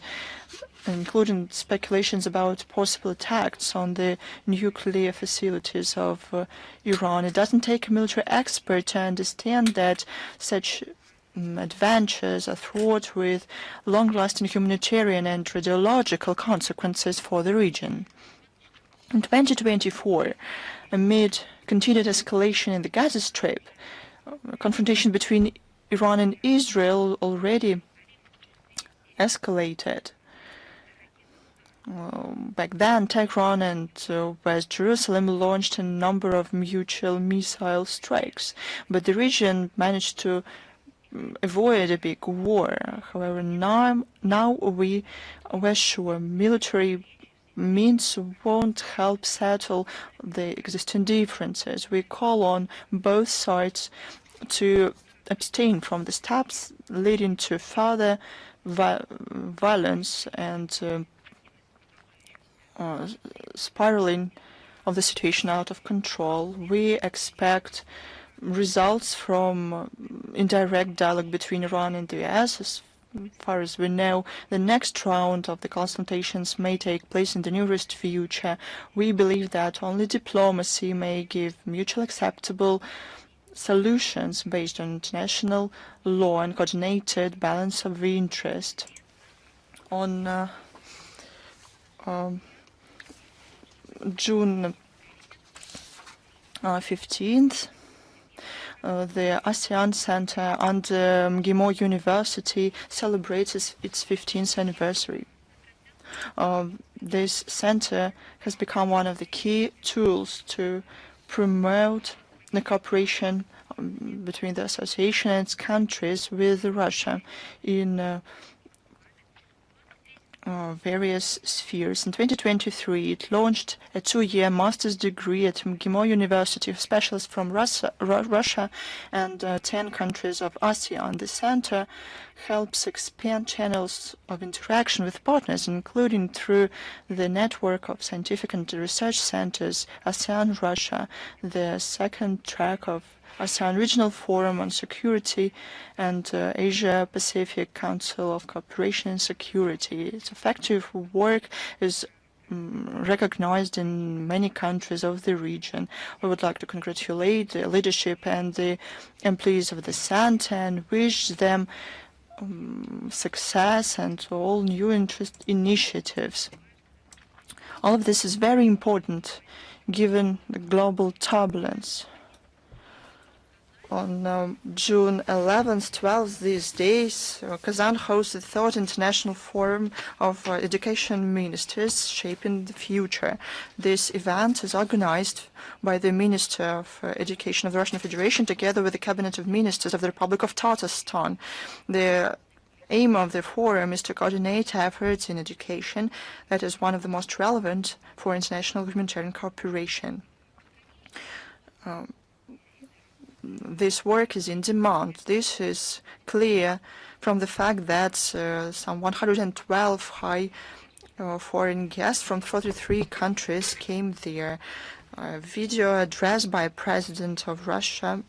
including speculations about possible attacks on the nuclear facilities of Iran. It doesn't take a military expert to understand that such adventures are fraught with long-lasting humanitarian and radiological consequences for the region. In 2024, amid continued escalation in the Gaza Strip, confrontation between Iran and Israel already escalated. Back then, Tehran and West Jerusalem launched a number of mutual missile strikes, but the region managed to avoid a big war. However, now we're sure military means won't help settle the existing differences. We call on both sides to abstain from the steps leading to further violence and spiraling of the situation out of control. We expect results from indirect dialogue between Iran and the US. As far as we know, the next round of the consultations may take place in the nearest future. We believe that only diplomacy may give mutually acceptable solutions based on international law and coordinated balance of interest. On June 15th, the ASEAN Center under MGIMO University celebrates its 15th anniversary. This center has become one of the key tools to promote the cooperation between the association and its countries with Russia in various spheres. In 2023, it launched a 2-year master's degree at MGIMO University of specialists from Russia and 10 countries of ASEAN. The center helps expand channels of interaction with partners, including through the network of scientific and research centers ASEAN-Russia, the second track of ASEAN Regional Forum on Security, and Asia-Pacific Council of Cooperation and Security. Its effective work is recognized in many countries of the region. We would like to congratulate the leadership and the employees of the center and wish them success and all new initiatives. All of this is very important given the global turbulence. On June 11th, 12th, these days, Kazan hosts the third International Forum of Education Ministers Shaping the Future. This event is organized by the Minister of Education of the Russian Federation together with the Cabinet of Ministers of the Republic of Tatarstan. The aim of the forum is to coordinate efforts in education that is one of the most relevant for international humanitarian cooperation. This work is in demand. This is clear from the fact that some 112 high foreign guests from 43 countries came there. A video addressed by President of Russia,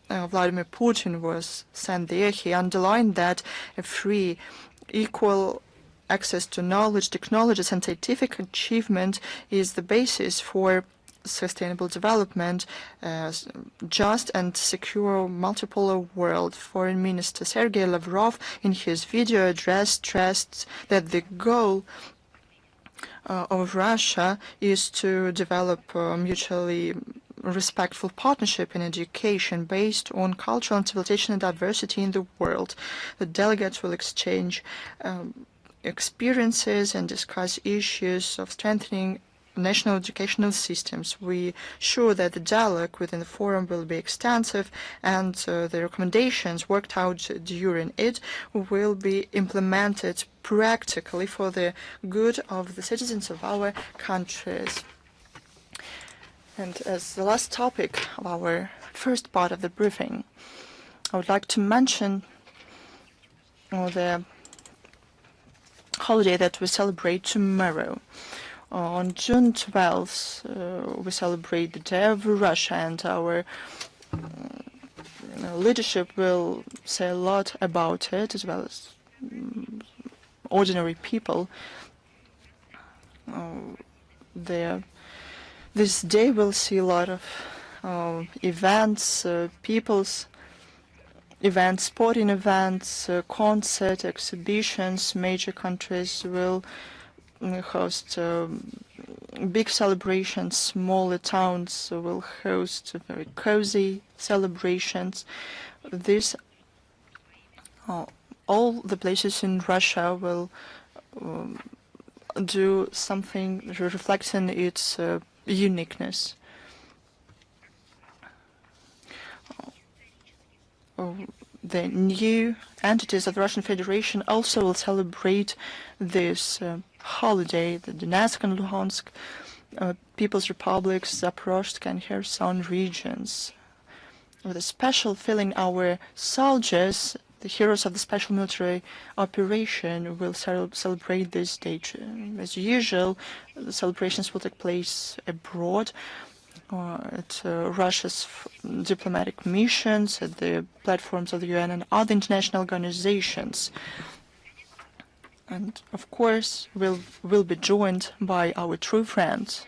Vladimir Putin, was sent there. He underlined that a free, equal access to knowledge, technologies, and scientific achievement is the basis for sustainable development, just and secure multipolar world. Foreign Minister Sergei Lavrov in his video address stressed that the goal of Russia is to develop a mutually respectful partnership in education based on cultural and civilization and diversity in the world. The delegates will exchange experiences and discuss issues of strengthening national educational systems. We sure that the dialogue within the forum will be extensive, and the recommendations worked out during it will be implemented practically for the good of the citizens of our countries. And as the last topic of our first part of the briefing, I would like to mention the holiday that we celebrate tomorrow. On June 12th, we celebrate the Day of Russia, and our leadership will say a lot about it, as well as ordinary people. This day will see a lot of events, people's events, sporting events, concert, exhibitions. Major countries will host big celebrations. Smaller towns will host very cozy celebrations. This, all the places in Russia will do something reflecting its uniqueness. The new entities of the Russian Federation also will celebrate this holiday. The Donetsk and Luhansk People's Republics, Zaporozhye and Kherson regions. With a special feeling, our soldiers, the heroes of the special military operation, will celebrate this date. As usual, the celebrations will take place abroad, at Russia's diplomatic missions, at the platforms of the UN and other international organizations. And of course, we'll be joined by our true friends,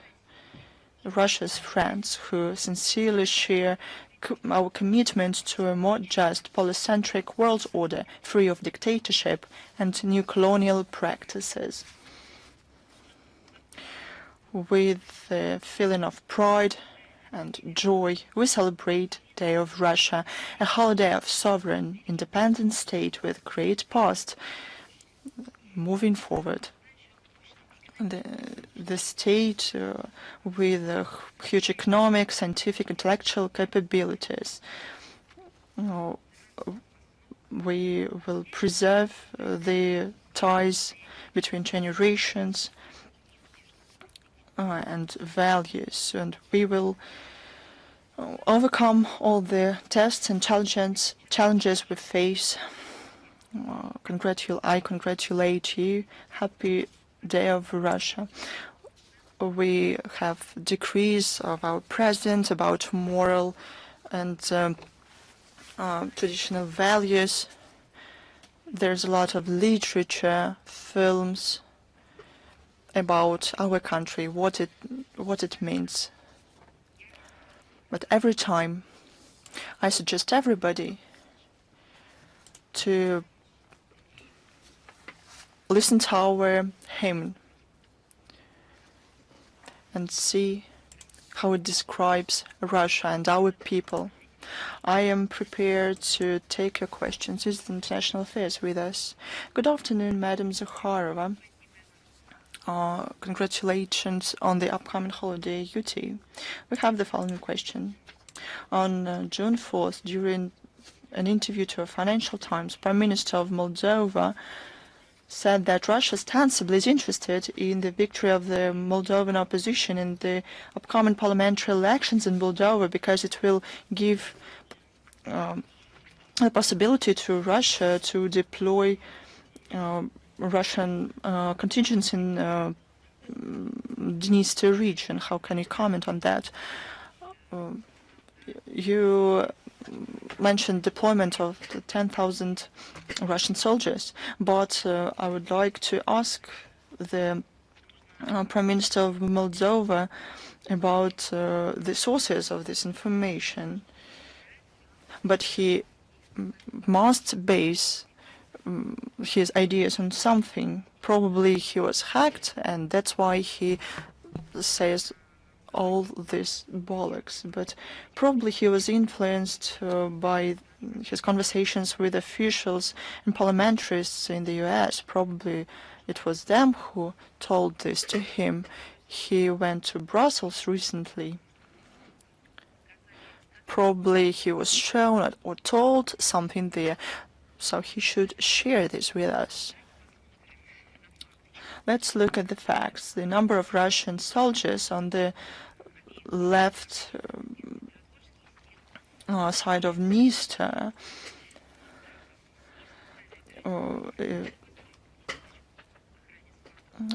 Russia's friends, who sincerely share our commitment to a more just, polycentric world order, free of dictatorship and new colonial practices. With a feeling of pride and joy, we celebrate Day of Russia, a holiday of sovereign, independent state with great past moving forward. The state with huge economic, scientific, intellectual capabilities. We will preserve the ties between generations and values, and we will overcome all the tests and challenges we face. I congratulate you. Happy Day of Russia. We have decrees of our president about moral and traditional values. There's a lot of literature, films about our country, what it means. But every time, I suggest everybody to listen to our hymn and see how it describes Russia and our people. I am prepared to take your questions. This is International Affairs with us. Good afternoon, Madam Zakharova. Congratulations on the upcoming holiday, you too. We have the following question. On June 4th, during an interview to Financial Times, Prime Minister of Moldova said that Russia ostensibly is interested in the victory of the Moldovan opposition in the upcoming parliamentary elections in Moldova because it will give the possibility to Russia to deploy Russian contingents in Dniester region. How can you comment on that? You mentioned deployment of 10,000 Russian soldiers, but I would like to ask the Prime Minister of Moldova about the sources of this information. But he must base his ideas on something. Probably he was hacked, and that's why he says all this bollocks. But probably he was influenced by his conversations with officials and parliamentarists in the US. Probably it was them who told this to him. He went to Brussels recently. Probably he was shown or told something there, so he should share this with us. Let's look at the facts. The number of Russian soldiers on the left side of Dniester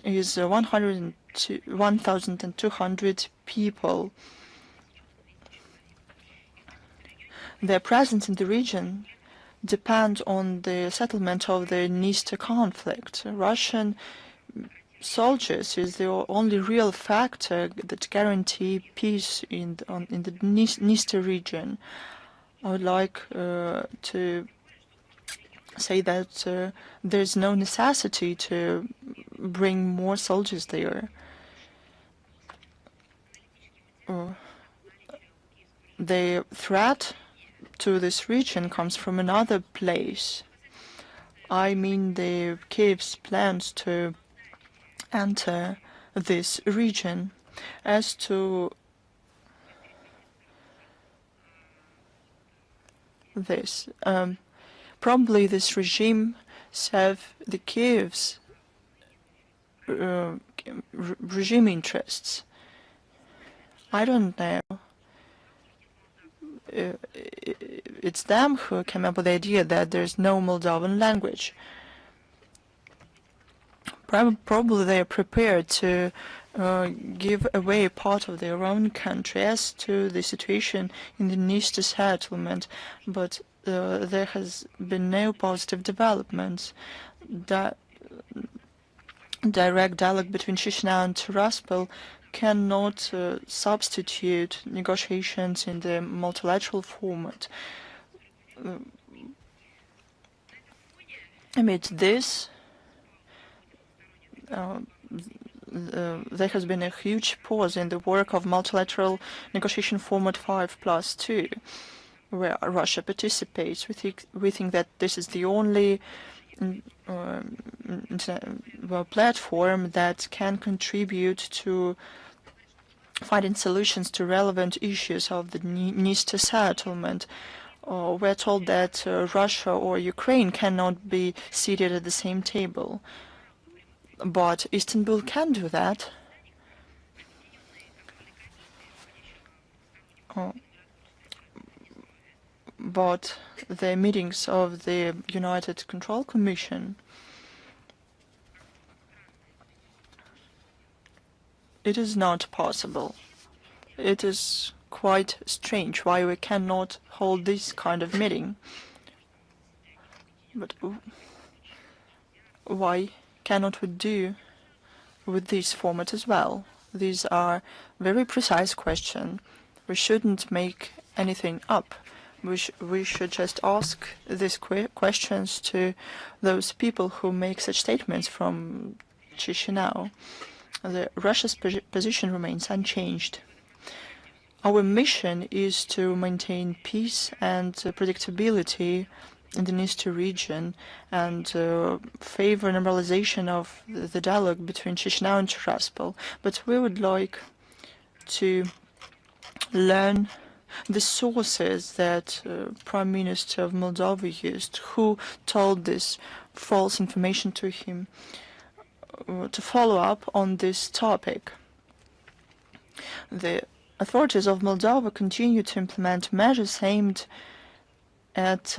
is 1,200 people. Their presence in the region depend on the settlement of the Dniester conflict. Russian soldiers is the only real factor that guarantee peace in the Dniester region. I would like to say that there's no necessity to bring more soldiers there. The threat to this region comes from another place. I mean the Kyiv's plans to enter this region. As to this, probably this regime serve the Kyiv's regime interests. I don't know. It's them who came up with the idea that there's no Moldovan language. Probably they are prepared to give away part of their own country. As to the situation in the Dniester settlement, but there has been no positive developments. That direct dialogue between Chisinau and Tiraspol cannot substitute negotiations in the multilateral format. Amid this, there has been a huge pause in the work of multilateral negotiation format 5+2, where Russia participates. We think that this is the only platform that can contribute to finding solutions to relevant issues of the Dniester settlement. We're told that Russia or Ukraine cannot be seated at the same table, but Istanbul can do that. But the meetings of the United Control Commission, it is not possible. It is quite strange why we cannot hold this kind of meeting. But why cannot we do with this format as well? These are very precise questions. We shouldn't make anything up. We should just ask these questions to those people who make such statements from Chisinau. Russia's position remains unchanged. Our mission is to maintain peace and predictability in the Dniester region and favor normalization of the dialogue between Chisinau and Tiraspol. But we would like to learn the sources that Prime Minister of Moldova used, who told this false information to him, to follow up on this topic. The authorities of Moldova continue to implement measures aimed at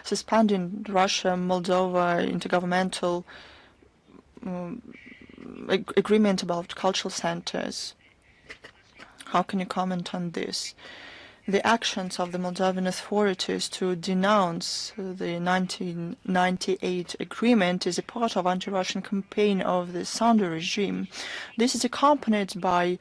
suspending Russia-Moldova intergovernmental agreement about cultural centers. How can you comment on this? The actions of the Moldovan authorities to denounce the 1998 agreement is a part of anti-Russian campaign of the Sandu regime. This is accompanied by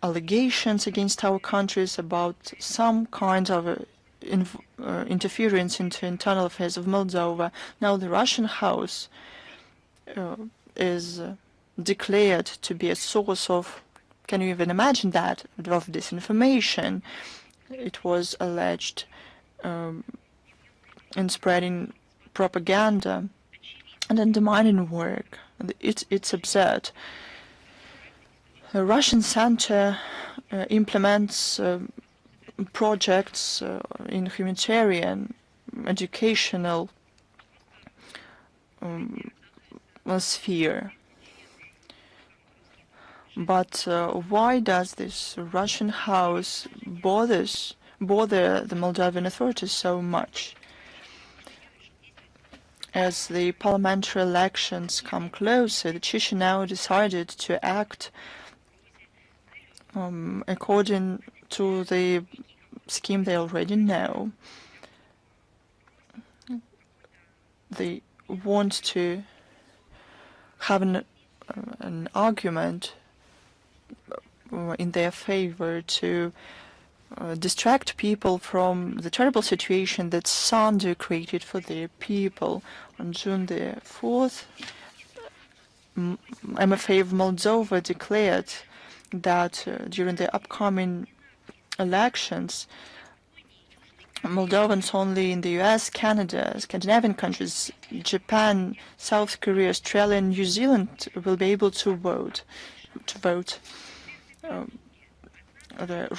allegations against our countries about some kind of interference into internal affairs of Moldova. Now the Russian House is declared to be a source of, can you even imagine that, of disinformation. It was alleged in spreading propaganda and undermining work. It's absurd. The Russian center implements projects in humanitarian, educational sphere. But why does this Russian House bother the Moldovan authorities so much? As the parliamentary elections come closer, the Chisinau decided to act according to the scheme they already know. They want to have an argument in their favor to distract people from the terrible situation that Sandu created for their people. On June the 4th, MFA of Moldova declared that during the upcoming elections, Moldovans only in the US, Canada, Scandinavian countries, Japan, South Korea, Australia, and New Zealand will be able to vote.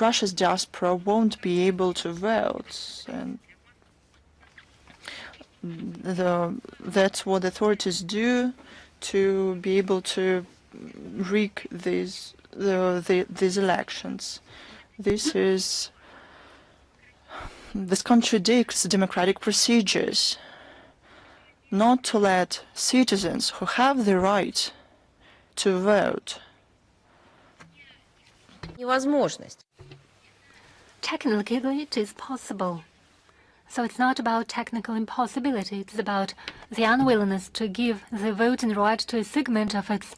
Russia's diaspora won't be able to vote, and that's what authorities do to be able to rig these elections. This contradicts democratic procedures. Not to let citizens who have the right to vote. Technically, it is possible. So it's not about technical impossibility. It's about the unwillingness to give the voting right to a segment of its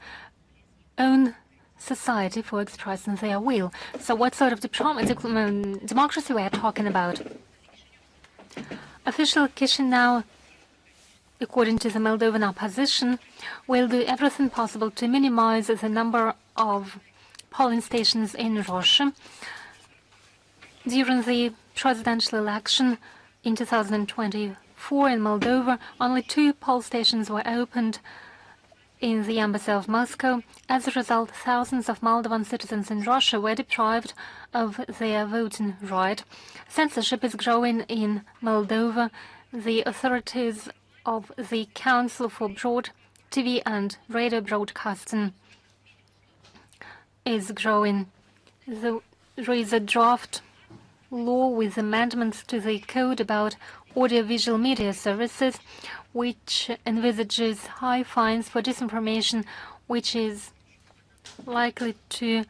own society for expressing their will. So what sort of democracy we are talking about? Official Chisinau, according to the Moldovan opposition, will do everything possible to minimize the number of polling stations in Russia. During the presidential election in 2024 in Moldova, only 2 poll stations were opened in the embassy of Moscow. As a result, thousands of Moldovan citizens in Russia were deprived of their voting right. Censorship is growing in Moldova. The authorities of the Council for Broad TV and Radio Broadcasting is growing. There is a draft law with amendments to the code about audiovisual media services, which envisages high fines for disinformation, which is likely to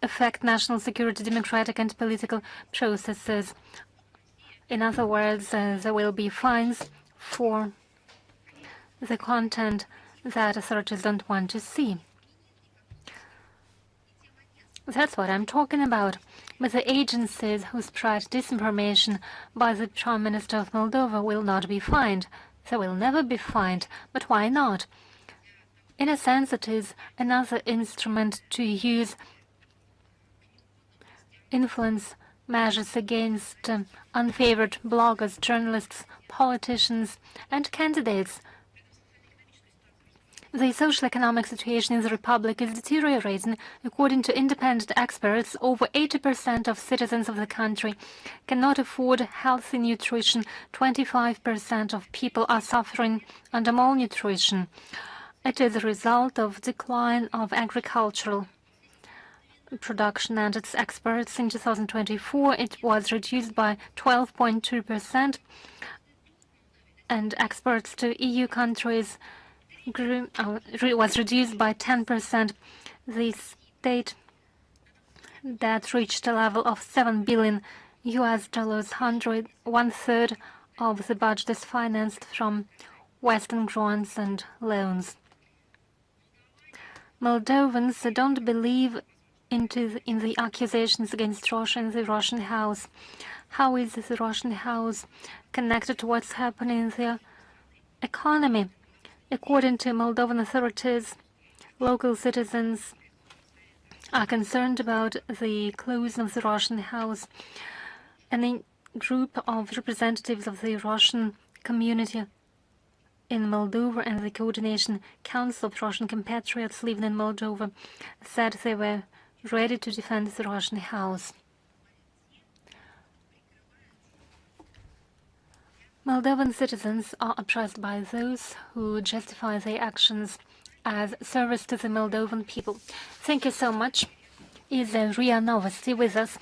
affect national security, democratic and political processes. In other words, there will be fines for the content that authorities don't want to see. That's what I'm talking about. But the agencies who spread disinformation by the Prime Minister of Moldova will not be fined. They will never be fined. But why not? In a sense, it is another instrument to use influence measures against unfavored bloggers, journalists, politicians, and candidates. The social-economic situation in the Republic is deteriorating. According to independent experts, over 80% of citizens of the country cannot afford healthy nutrition. 25% of people are suffering under malnutrition. It is a result of decline of agricultural production, and its experts in 2024 it was reduced by 12.2%, and exports to EU countries was reduced by 10%. The state that reached a level of $7 billion, 1/3 of the budget is financed from Western grants and loans. Moldovans don't believe in the accusations against Russia and the Russian House. How is the Russian House connected to what's happening in the economy? According to Moldovan authorities, local citizens are concerned about the closing of the Russian House, and a group of representatives of the Russian community in Moldova and the Coordination Council of Russian compatriots living in Moldova said they were ready to defend the Russian House. Moldovan citizens are oppressed by those who justify their actions as service to the Moldovan people. Thank you so much. Is Ria Novosti with us?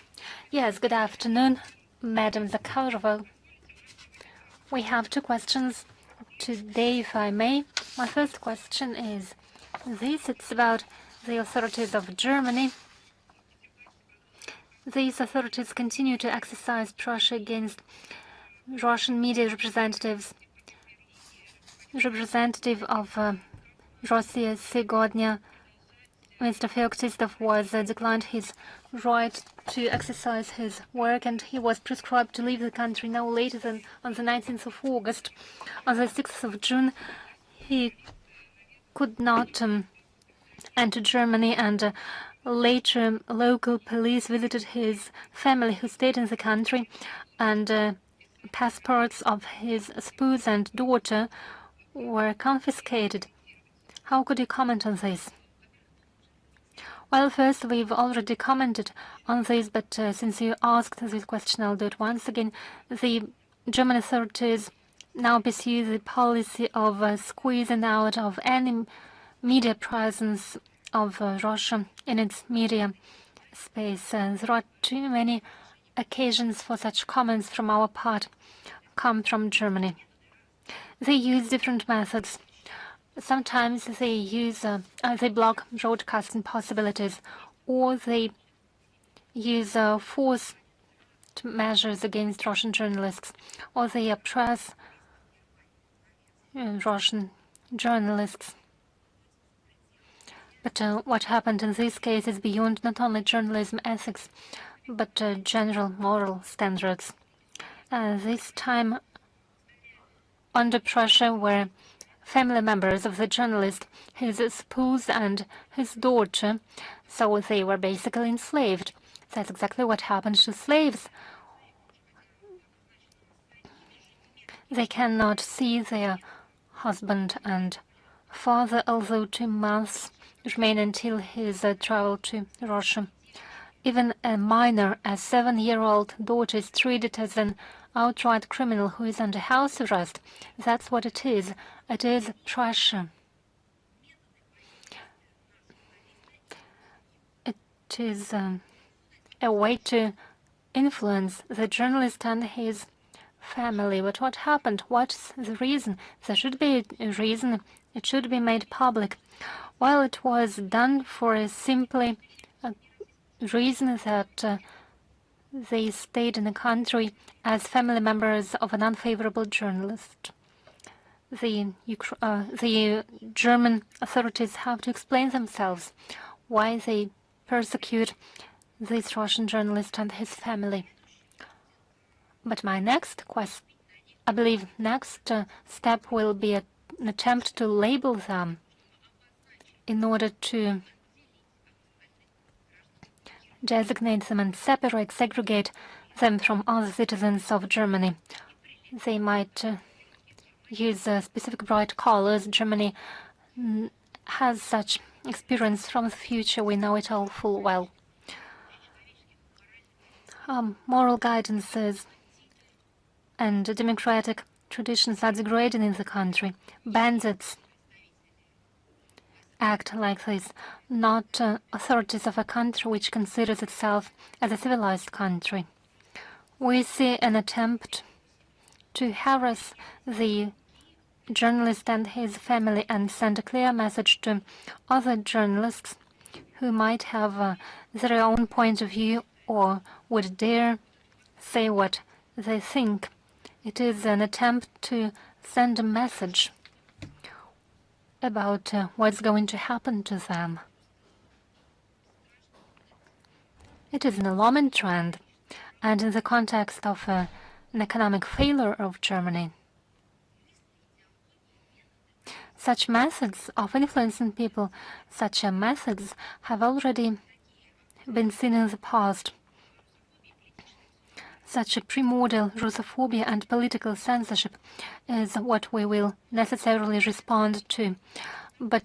Yes, good afternoon, Madam Zakharova. We have two questions today, if I may. My first question is this. It's about the authorities of Germany. These authorities continue to exercise pressure against Russian media representatives. Representative of Russia Сегодня, Mr. Feoktistov, was declined his right to exercise his work, and he was prescribed to leave the country no later than on the 19th of August. On the 6th of June, he could not enter Germany, and later local police visited his family who stayed in the country, and passports of his spouse and daughter were confiscated. How could you comment on this? Well, first, we've already commented on this, but since you asked this question, I'll do it once again. The German authorities now pursue the policy of squeezing out of any media presence of Russia in its media space. There are too many occasions for such comments from our part come from Germany. They use different methods. Sometimes they use they block broadcasting possibilities, or they use force measures against Russian journalists, or they oppress Russian journalists. But what happened in this case is beyond not only journalism ethics, but general moral standards. This time, under pressure were family members of the journalist, his spouse and his daughter, so they were basically enslaved. That's exactly what happened to slaves. They cannot see their husband and father, although 2 months remain until his travel to Russia. Even a minor, a 7-year-old daughter, is treated as an outright criminal who is under house arrest. That's what it is. It is pressure. It is a way to influence the journalist and his family. But what happened? What's the reason? There should be a reason. It should be made public. Well, it was done for a simply reason that they stayed in the country as family members of an unfavorable journalist. The German authorities have to explain themselves why they persecute this Russian journalist and his family. But my next I believe next step will be an attempt to label them in order to designate them and segregate them from other citizens of Germany. They might use specific bright colors. Germany has such experience from the future. We know it all full well. Moral guidances and democratic traditions are degrading in the country. Bandits act like this, not authorities of a country which considers itself as a civilized country. We see an attempt to harass the journalist and his family and send a clear message to other journalists who might have their own point of view or would dare say what they think. It is an attempt to send a message about what's going to happen to them. It is an alarming trend, and in the context of an economic failure of Germany, such methods of influencing people, such methods have already been seen in the past. Such a primordial Russophobia and political censorship is what we will necessarily respond to. But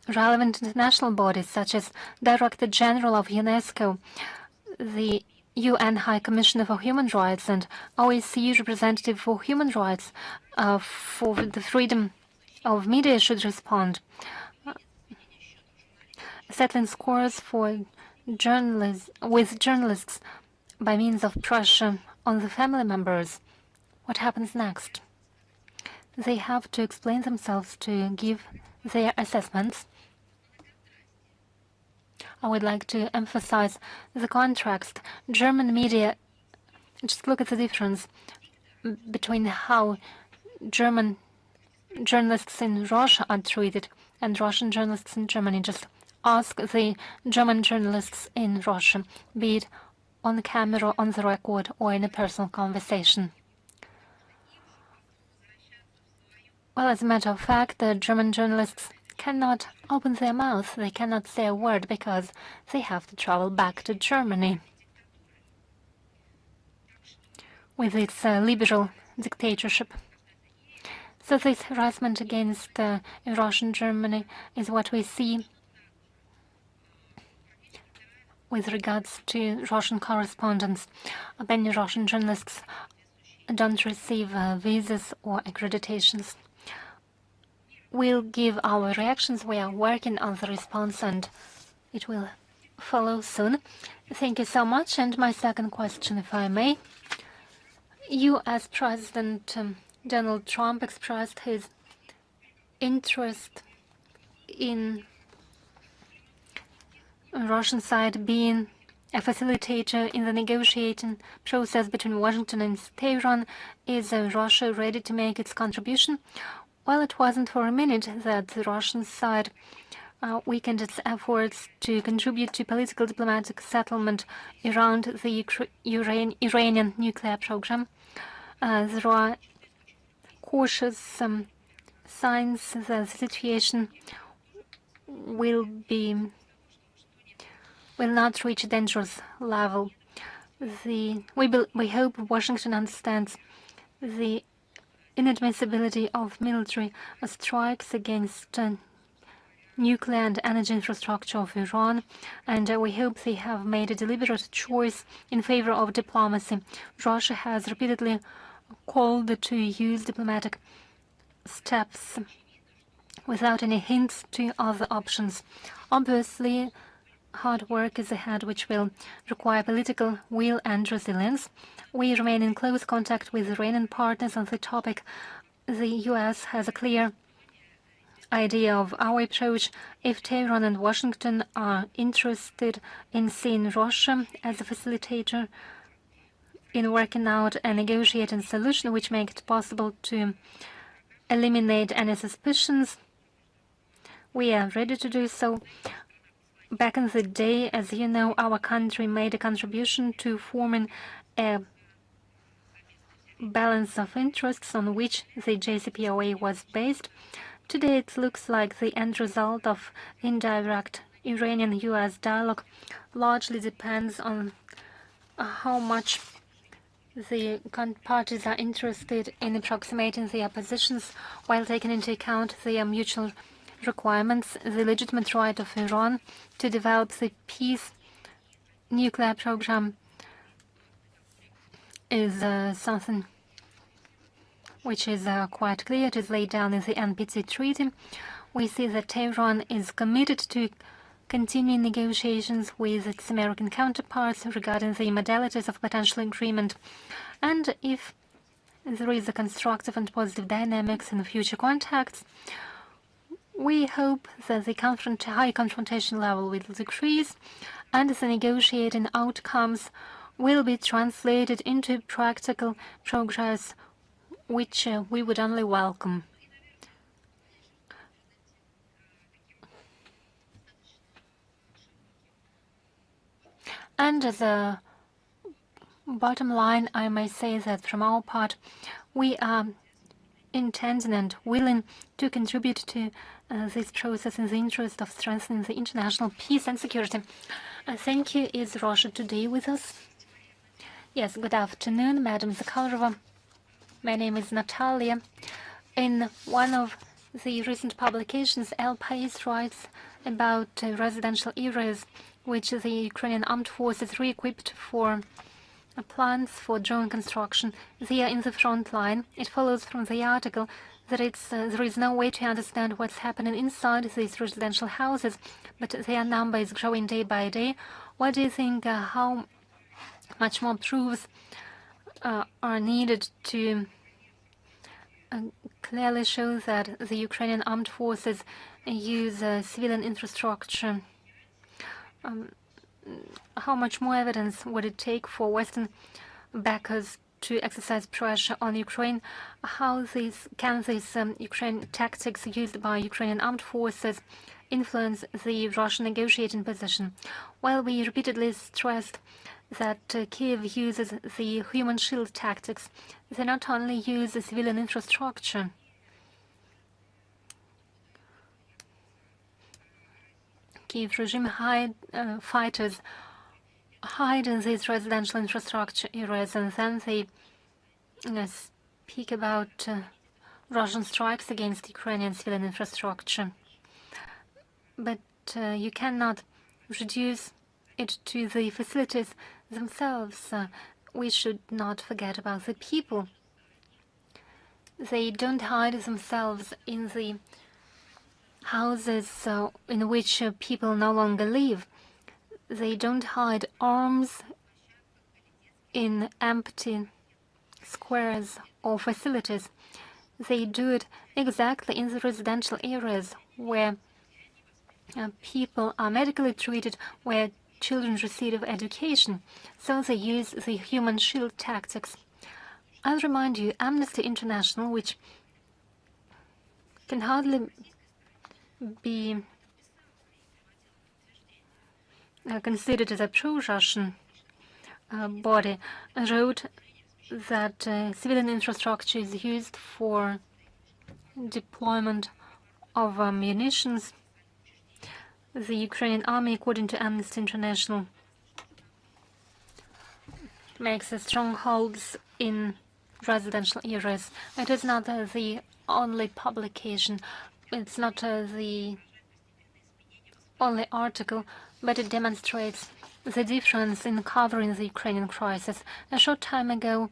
relevant international bodies, such as Director General of UNESCO, the UN High Commissioner for Human Rights, and OSCE Representative for Human Rights for the freedom of media should respond. Settling scores for journalists by means of pressure on the family members. What happens next? They have to explain themselves, to give their assessments. I would like to emphasize the context. German media, just look at the difference between how German journalists in Russia are treated and Russian journalists in Germany. Just ask the German journalists in Russia, be it on the camera, on the record, or in a personal conversation. Well, as a matter of fact, the German journalists cannot open their mouth. They cannot say a word because they have to travel back to Germany with its liberal dictatorship. So this harassment against Russian Germany is what we see with regards to Russian correspondence. Many Russian journalists don't receive visas or accreditations. We'll give our reactions. We are working on the response, and it will follow soon. Thank you so much. And my second question, if I may. U.S. President Donald Trump expressed his interest in Russian side being a facilitator in the negotiating process between Washington and Tehran. Is Russia ready to make its contribution? Well, it wasn't for a minute that the Russian side weakened its efforts to contribute to political diplomatic settlement around the Iranian nuclear program. There are cautious signs that the situation will not reach a dangerous level. We hope Washington understands the inadmissibility of military strikes against nuclear and energy infrastructure of Iran, and we hope they have made a deliberate choice in favor of diplomacy. Russia has repeatedly called to use diplomatic steps without any hints to other options. Obviously, hard work is ahead, which will require political will and resilience. We remain in close contact with Iranian partners on the topic. The U.S. has a clear idea of our approach. If Tehran and Washington are interested in seeing Russia as a facilitator in working out a negotiating solution which makes it possible to eliminate any suspicions, we are ready to do so. Back in the day, as you know, our country made a contribution to forming a balance of interests on which the JCPOA was based. Today, it looks like the end result of indirect Iranian-US dialogue largely depends on how much the parties are interested in approximating their positions while taking into account their mutual requirements. The legitimate right of Iran to develop the peace nuclear program is something which is quite clear. It is laid down in the NPT treaty. We see that Tehran is committed to continuing negotiations with its American counterparts regarding the modalities of potential agreement. And if there is a constructive and positive dynamics in future contacts, we hope that the high confrontation level will decrease and the negotiating outcomes will be translated into practical progress, which we would only welcome. And as a bottom line, I may say that from our part, we are intending and willing to contribute to this process in the interest of strengthening the international peace and security. Thank you. Is Russia Today with us? Yes, good afternoon, Madam Zakharova. My name is Natalia. In one of the recent publications, El País writes about residential areas which the Ukrainian armed forces re-equipped for plans for drone construction. They are in the front line. It follows from the article that there is no way to understand what's happening inside these residential houses, but their number is growing day by day. What do you think, how much more proofs are needed to clearly show that the Ukrainian armed forces use civilian infrastructure? How much more evidence would it take for Western backers to exercise pressure on Ukraine? How can these Ukraine tactics used by Ukrainian armed forces influence the Russian negotiating position? Well, we repeatedly stressed that Kyiv uses the human shield tactics. They not only use the civilian infrastructure. Kyiv regime fighters hide in these residential infrastructure areas, and then they speak about Russian strikes against Ukrainian civilian infrastructure. But you cannot reduce it to the facilities themselves. We should not forget about the people. They don't hide themselves in the houses in which people no longer live. They don't hide arms in empty squares or facilities. They do it exactly in the residential areas where people are medically treated, where children receive education. So they use the human shield tactics. I'll remind you, Amnesty International, which can hardly be considered as a pro-Russian body, wrote that civilian infrastructure is used for deployment of munitions. The Ukrainian army, according to Amnesty International, makes strongholds in residential areas. It is not the only publication. It's not the only article, but it demonstrates the difference in covering the Ukrainian crisis. A short time ago,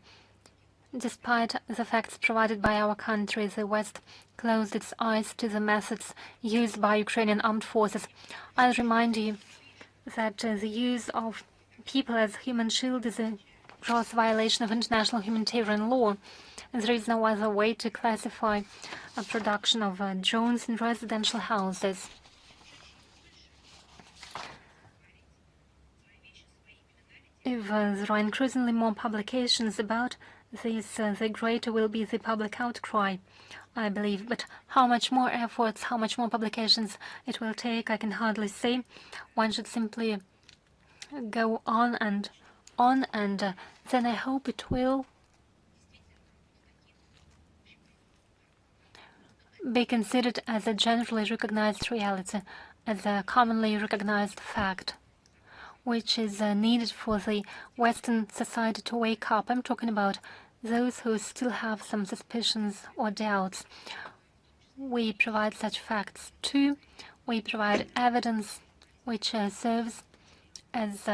despite the facts provided by our country, the West closed its eyes to the methods used by Ukrainian armed forces. I'll remind you that the use of people as human shield is a gross violation of international humanitarian law. There is no other way to classify a production of drones in residential houses. If there are increasingly more publications about this, the greater will be the public outcry, I believe. But how much more efforts, how much more publications it will take, I can hardly say. One should simply go on, and then I hope it will be considered as a generally recognized reality, as a commonly recognized fact, which is needed for the Western society to wake up. I'm talking about those who still have some suspicions or doubts. We provide such facts too. We provide evidence which serves as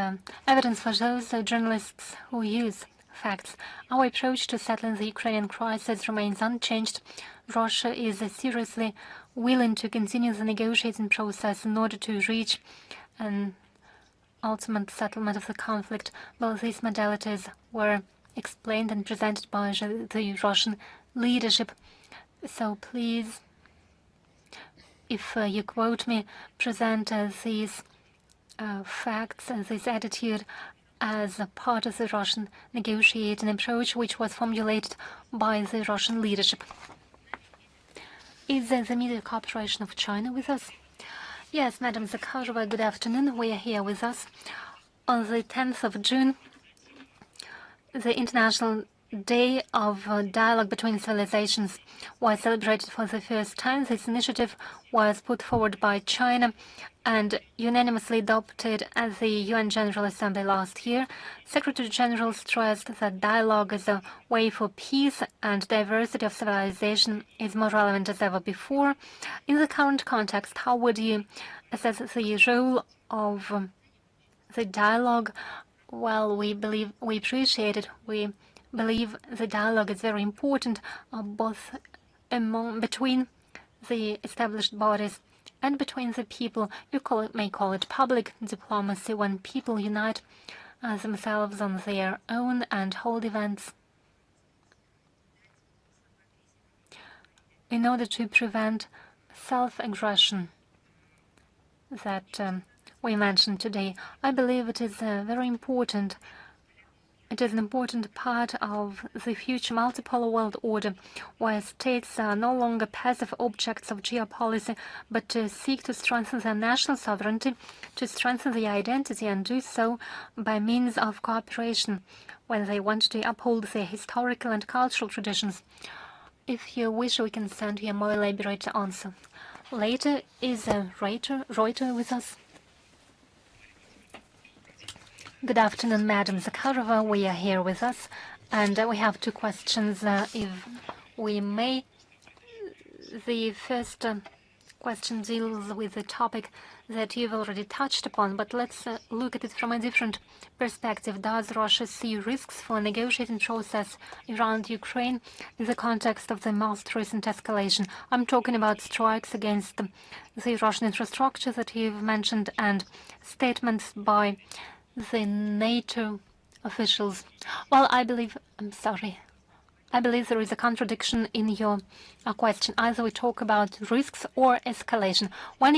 evidence for those journalists who use facts. Our approach to settling the Ukrainian crisis remains unchanged. Russia is seriously willing to continue the negotiating process in order to reach an ultimate settlement of the conflict. Both these modalities were explained and presented by the Russian leadership. So please, if you quote me, present these facts and this attitude as a part of the Russian negotiating approach, which was formulated by the Russian leadership. Is the Media Corporation of China with us? Yes, Madam Zakharova, good afternoon. We are here with us. On the 10th of June, the International Day of Dialogue Between Civilizations was celebrated for the first time. This initiative was put forward by China and unanimously adopted at the UN General Assembly last year. Secretary General stressed that dialogue is a way for peace and diversity of civilization is more relevant as ever before. In the current context, how would you assess the role of the dialogue? Well, we appreciate it. We believe the dialogue is very important, both between the established bodies and between the people. You may call it public diplomacy, when people unite themselves on their own and hold events in order to prevent self-aggression that we mentioned today. I believe it is very important. It is an important part of the future multipolar world order, where states are no longer passive objects of geopolicy, but to seek to strengthen their national sovereignty, to strengthen their identity, and do so by means of cooperation, when they want to uphold their historical and cultural traditions. If you wish, we can send you a more elaborate answer. Later is Reuter with us. Good afternoon, Madam Zakharova. We are here with us, and we have two questions, if we may. The first question deals with the topic that you've already touched upon, but let's look at it from a different perspective. Does Russia see risks for a negotiating process around Ukraine in the context of the most recent escalation? I'm talking about strikes against the Russian infrastructure that you've mentioned and statements by the NATO officials. Well, I believe there is a contradiction in your question. Either we talk about risks or escalation. I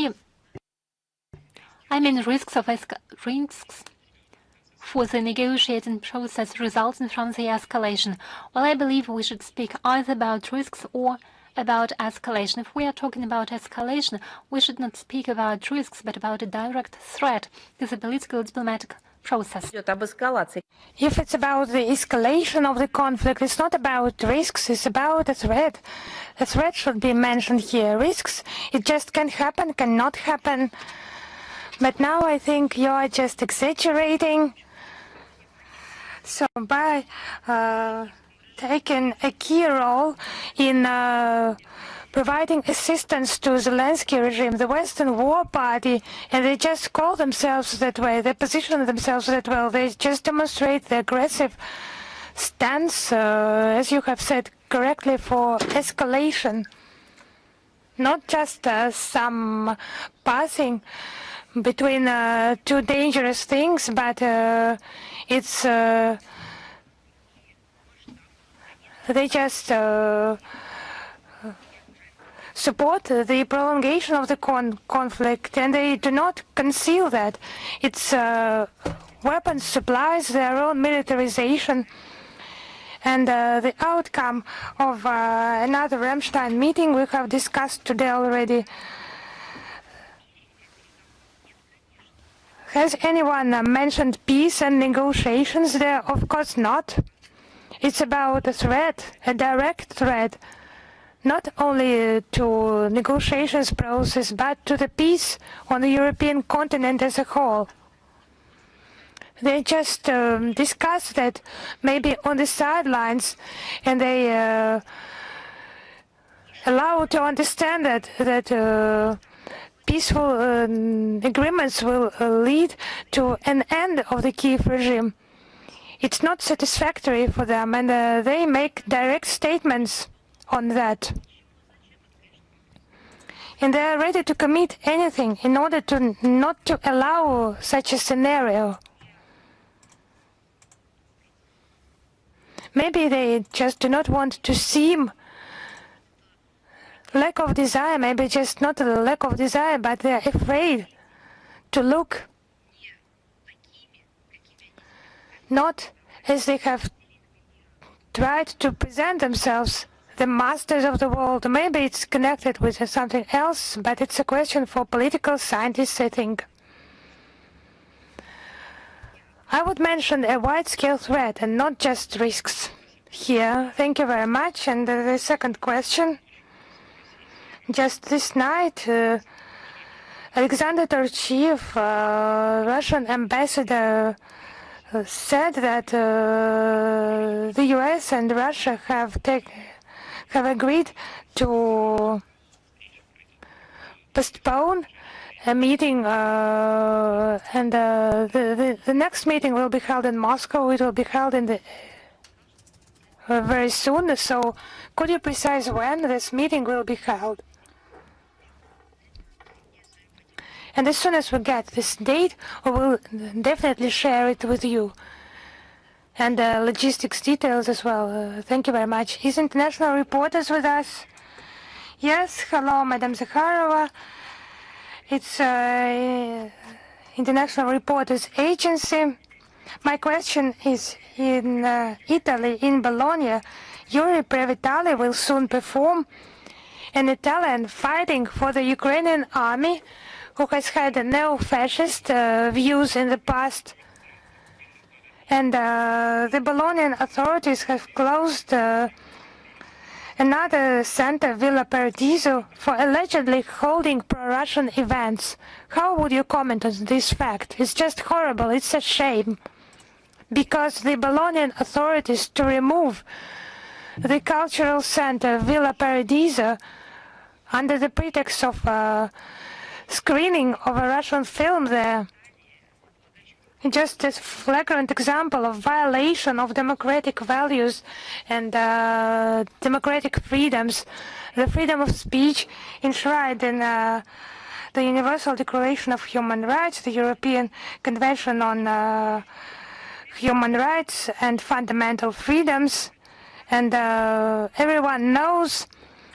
mean risks for the negotiating process resulting from the escalation. Well, I believe we should speak either about risks or about escalation. If we are talking about escalation, we should not speak about risks, but about a direct threat to the political diplomatic process. If it's about the escalation of the conflict, it's not about risks, it's about a threat. A threat should be mentioned here. Risks, it just can happen, cannot happen. But now I think you are just exaggerating. So by taking a key role in providing assistance to Zelenskyy regime, the Western War Party, and they just call themselves that way, they position themselves that way, they just demonstrate the aggressive stance, as you have said correctly, for escalation. Not just some passing between two dangerous things, but it's they just support the prolongation of the conflict, and they do not conceal that. It's weapons supplies, their own militarization, and the outcome of another Ramstein meeting we have discussed today already. Has anyone mentioned peace and negotiations there? Of course not. It's about a threat, a direct threat, not only to negotiations process, but to the peace on the European continent as a whole. They just discuss that maybe on the sidelines, and they allow to understand that peaceful agreements will lead to an end of the Kyiv regime. It's not satisfactory for them, and they make direct statements on that. And they are ready to commit anything in order to not to allow such a scenario. Maybe they just do not want to seem lack of desire, maybe just not a lack of desire, but they are afraid to look not as they have tried to present themselves, the masters of the world. Maybe it's connected with something else, but it's a question for political scientists, I think. I would mention a wide-scale threat and not just risks here. Thank you very much. And the second question. Just this night, Alexander Torchiyev, Russian ambassador, said that the US and Russia have agreed to postpone a meeting, and the next meeting will be held in Moscow. It will be held in the very soon. So, could you precise when this meeting will be held? And as soon as we get this date, we will definitely share it with you. And logistics details as well. Thank you very much. Is international reporters with us? Yes, hello, Madam Zakharova. It's International Reporters Agency. My question is, in Italy, in Bologna, Yuri Previtali will soon perform an Italian fighting for the Ukrainian army, who has had neo-fascist views in the past. And the Bolognian authorities have closed another center, Villa Paradiso, for allegedly holding pro-Russian events. How would you comment on this fact? It's just horrible. It's a shame. Because the Bolognian authorities, to remove the cultural center, Villa Paradiso, under the pretext of screening of a Russian film there, just a flagrant example of violation of democratic values and democratic freedoms, the freedom of speech enshrined in the Universal Declaration of Human Rights, the European Convention on Human Rights and Fundamental Freedoms. And everyone knows,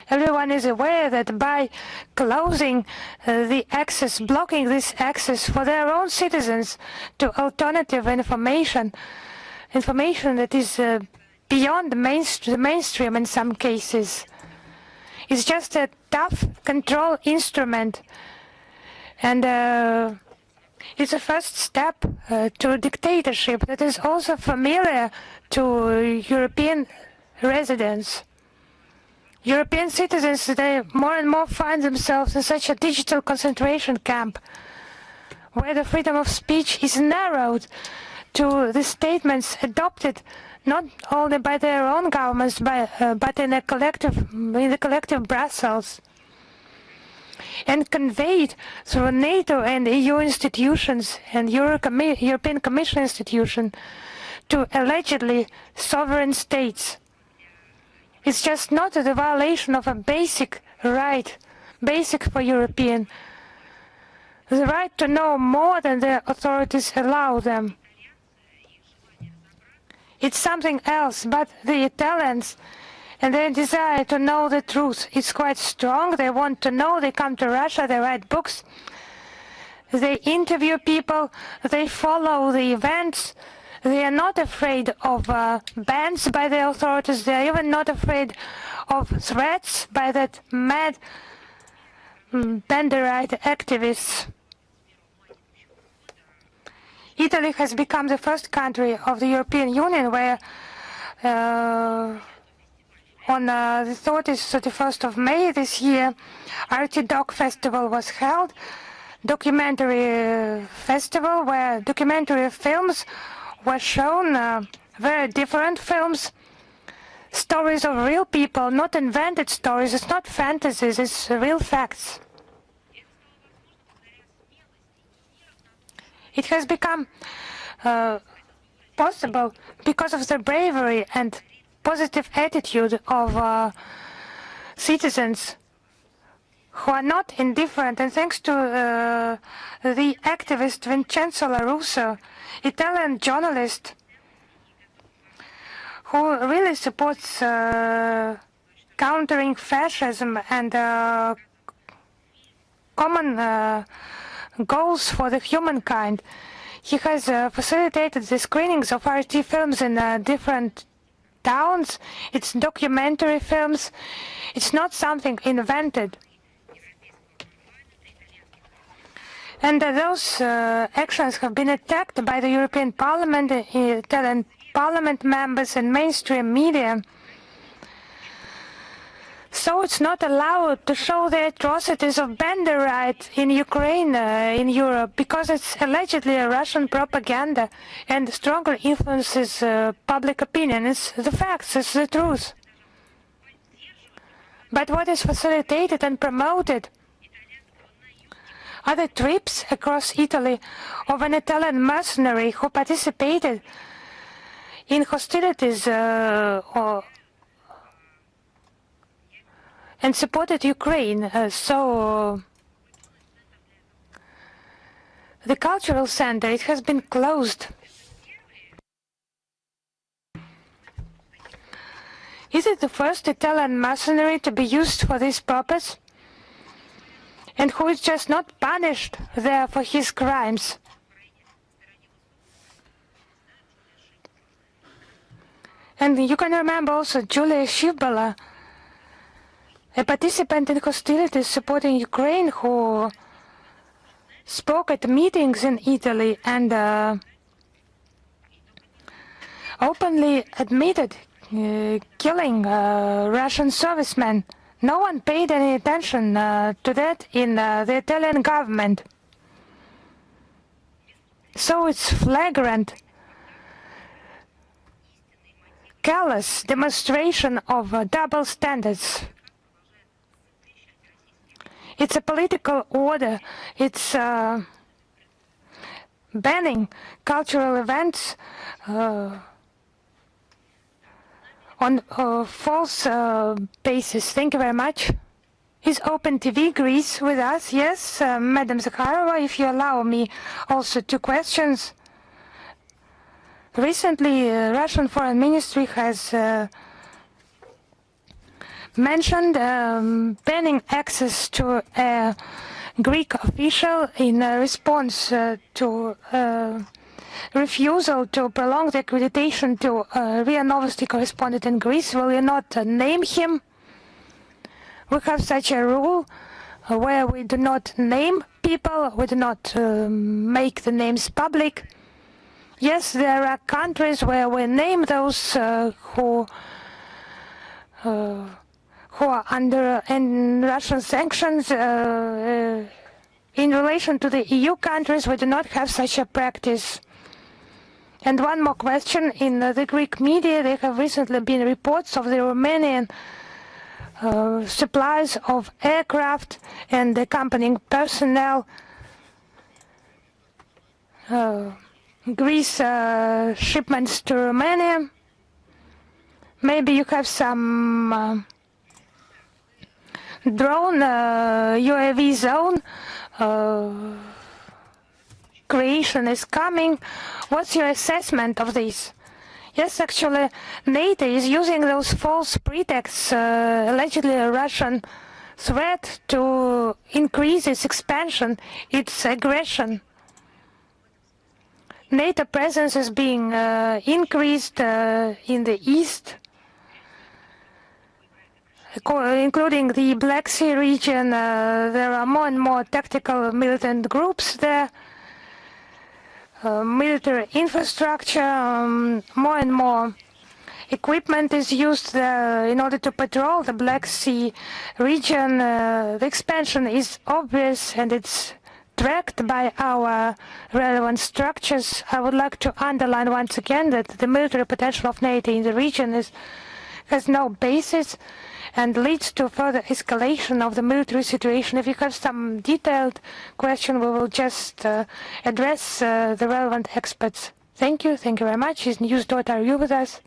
everyone is aware that by closing the access, blocking this access for their own citizens to alternative information that is beyond the mainstream in some cases, is just a tough control instrument. And it's a first step to a dictatorship that is also familiar to European residents. European citizens today more and more find themselves in such a digital concentration camp where the freedom of speech is narrowed to the statements adopted not only by their own governments but in the collective Brussels, and conveyed through NATO and EU institutions and European Commission institution to allegedly sovereign states. It's just not the violation of a basic right, basic for European, the right to know more than the authorities allow them. It's something else, but the Italians and their desire to know the truth is quite strong. They want to know, they come to Russia, they write books, they interview people, they follow the events. They are not afraid of bans by the authorities. They are even not afraid of threats by that mad Banderite activists. Italy has become the first country of the European Union where on the 31st of May this year, RT Doc Festival was held, documentary festival where documentary films were shown, very different films, stories of real people, not invented stories. It's not fantasies, it's real facts. It has become possible because of the bravery and positive attitude of citizens who are not indifferent, and thanks to the activist Vincenzo La Russo, Italian journalist who really supports countering fascism and common goals for the humankind. He has facilitated the screenings of RT films in different towns. It's documentary films. It's not something invented. And those actions have been attacked by the European Parliament, Italian Parliament members and mainstream media. So it's not allowed to show the atrocities of Banderite in Ukraine, in Europe, because it's allegedly a Russian propaganda and strongly influences public opinion. It's the facts, it's the truth. But what is facilitated and promoted are the trips across Italy of an Italian mercenary who participated in hostilities and supported Ukraine. So the cultural center, it has been closed. Is it the first Italian mercenary to be used for this purpose? And who is just not punished there for his crimes? And you can remember also Julia Shivbala, a participant in hostilities supporting Ukraine, who spoke at meetings in Italy and openly admitted killing Russian servicemen. No one paid any attention to that in the Italian government. So it's flagrant, callous demonstration of double standards. It's a political order. It's banning cultural events on false basis. Thank you very much. Is Open TV Greece with us? Yes, Madam Zakharova, if you allow me also 2 questions. Recently, Russian Foreign Ministry has mentioned banning access to a Greek official in response to refusal to prolong the accreditation to RIA Novosti correspondent in Greece. Will you not name him? We have such a rule where we do not name people, we do not make the names public. Yes, there are countries where we name those who are under Russian sanctions. In relation to the EU countries, we do not have such a practice. And one more question. In the Greek media, there have recently been reports of the Romanian supplies of aircraft and accompanying personnel. Greece shipments to Romania. Maybe you have some drone UAV zone creation is coming. What's your assessment of this? Yes, actually, NATO is using those false pretexts, allegedly a Russian threat, to increase its expansion, its aggression. NATO presence is being increased in the east, including the Black Sea region. There are more and more tactical militant groups there. Military infrastructure, more and more equipment is used there in order to patrol the Black Sea region. The expansion is obvious and it's tracked by our relevant structures. I would like to underline once again that the military potential of NATO in the region has no basis and leads to further escalation of the military situation. If you have some detailed question, we will just address the relevant experts. Thank you. Thank you very much. Is News.ru with us?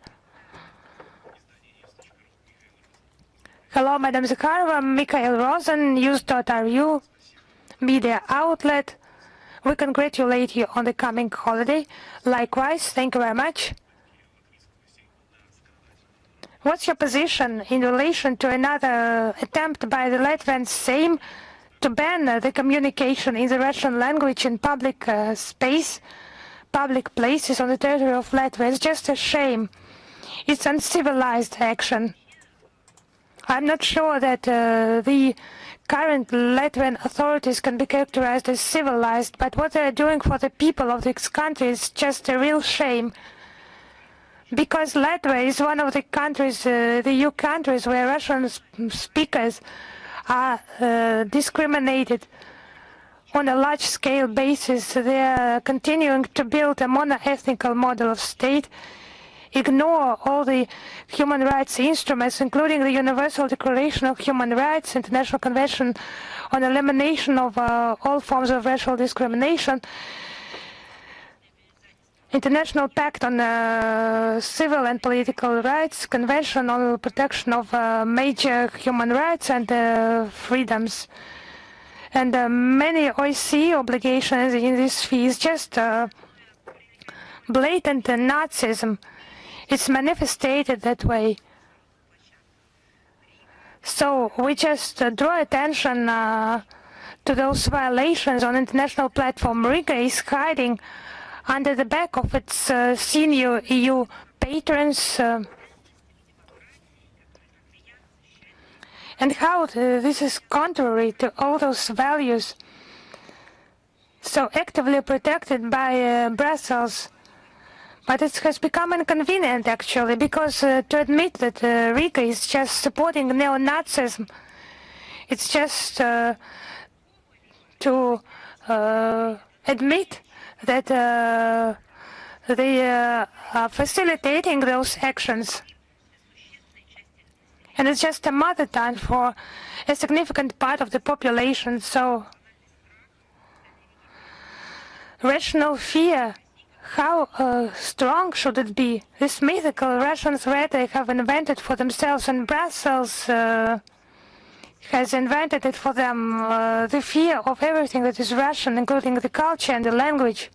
Hello, Madam Zakharova. Mikhail Rosen, News.ru, media outlet. We congratulate you on the coming holiday. Likewise, thank you very much. What's your position in relation to another attempt by the Latvian Sejm to ban the communication in the Russian language in public space, public places on the territory of Latvia? It's just a shame. It's uncivilized action. I'm not sure that the current Latvian authorities can be characterized as civilized, but what they're doing for the people of this country is just a real shame. Because Latvia is one of the countries, the EU countries, where Russian speakers are discriminated on a large-scale basis. They are continuing to build a mono-ethnical model of state, ignore all the human rights instruments, including the Universal Declaration of Human Rights, International Convention on Elimination of all forms of racial discrimination, International Pact on Civil and Political Rights, Convention on Protection of Major Human Rights and Freedoms, and many OSCE obligations in this fee is just blatant Nazism. It's manifested that way. So we just draw attention to those violations on international platform. Riga is hiding under the back of its senior EU patrons. And how this is contrary to all those values so actively protected by Brussels. But it has become inconvenient, actually, because to admit that Riga is just supporting neo-Nazism, it's just to admit that they are facilitating those actions. And it's just a mother tongue for a significant part of the population, so rational fear, how strong should it be? This mythical Russian threat they have invented for themselves, and Brussels has invented it for them, the fear of everything that is Russian, including the culture and the language,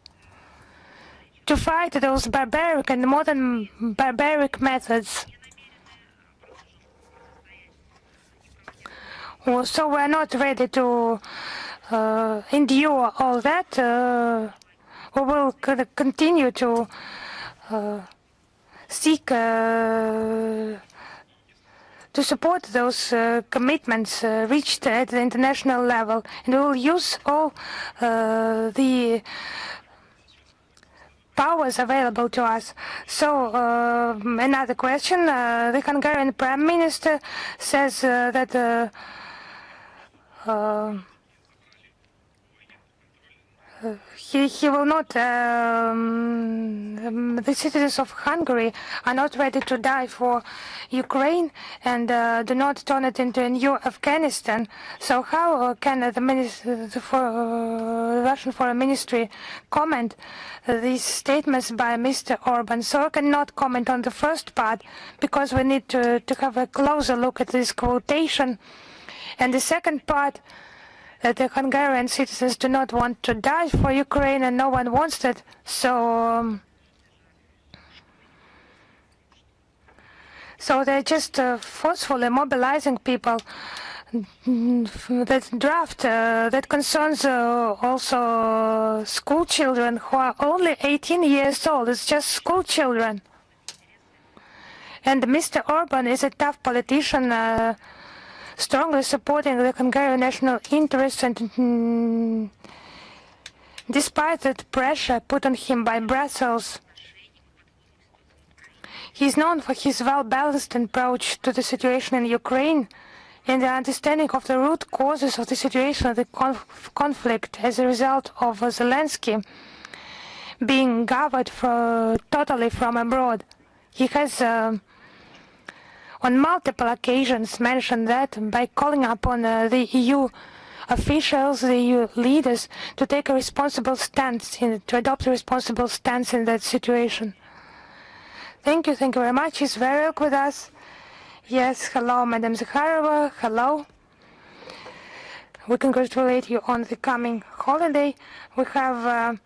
to fight those barbaric and modern barbaric methods. So we're not ready to endure all that. We will continue to seek to support those commitments reached at the international level, and we will use all the powers available to us. So another question, the Hungarian Prime Minister says that he will not, the citizens of Hungary are not ready to die for Ukraine and do not turn it into a new Afghanistan. So how can the Russian Foreign Ministry comment these statements by Mr. Orban? So I cannot comment on the first part because we need to have a closer look at this quotation. And the second part, that the Hungarian citizens do not want to die for Ukraine, and no one wants that. So, so they're just forcefully mobilizing people. That draft that concerns also school children who are only 18 years old. It's just school children. And Mr. Orban is a tough politician, strongly supporting the Hungarian national interests, and despite that pressure put on him by Brussels, he is known for his well-balanced approach to the situation in Ukraine and the understanding of the root causes of the situation of the conflict as a result of Zelenskyy being governed totally from abroad. He has on multiple occasions mentioned that by calling upon the EU officials, the EU leaders, to take a responsible stance, to adopt a responsible stance in that situation. Thank you very much. Is Veryuk with us? Yes, hello, Madam Zakharova, hello. We congratulate you on the coming holiday. We have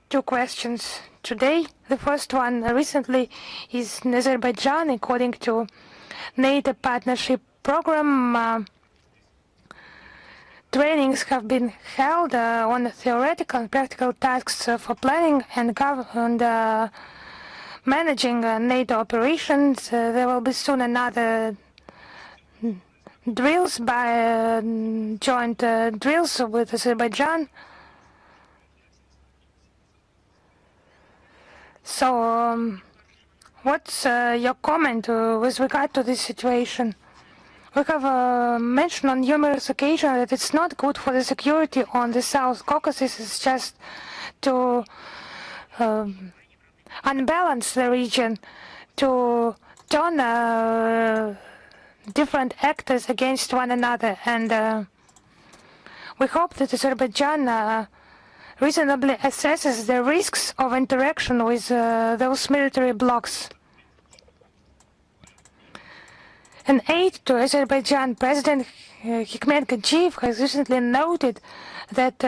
two questions today. The first one recently is in Azerbaijan, according to NATO partnership program. Trainings have been held on theoretical and practical tasks for planning and managing NATO operations. There will be soon another drills by joint drills with Azerbaijan. So, what's your comment with regard to this situation? We have mentioned on numerous occasions that it's not good for the security on the South Caucasus. It's just to unbalance the region, to turn different actors against one another. And we hope that Azerbaijan reasonably assesses the risks of interaction with those military blocs. An aide to Azerbaijan, President Kyiv has recently noted that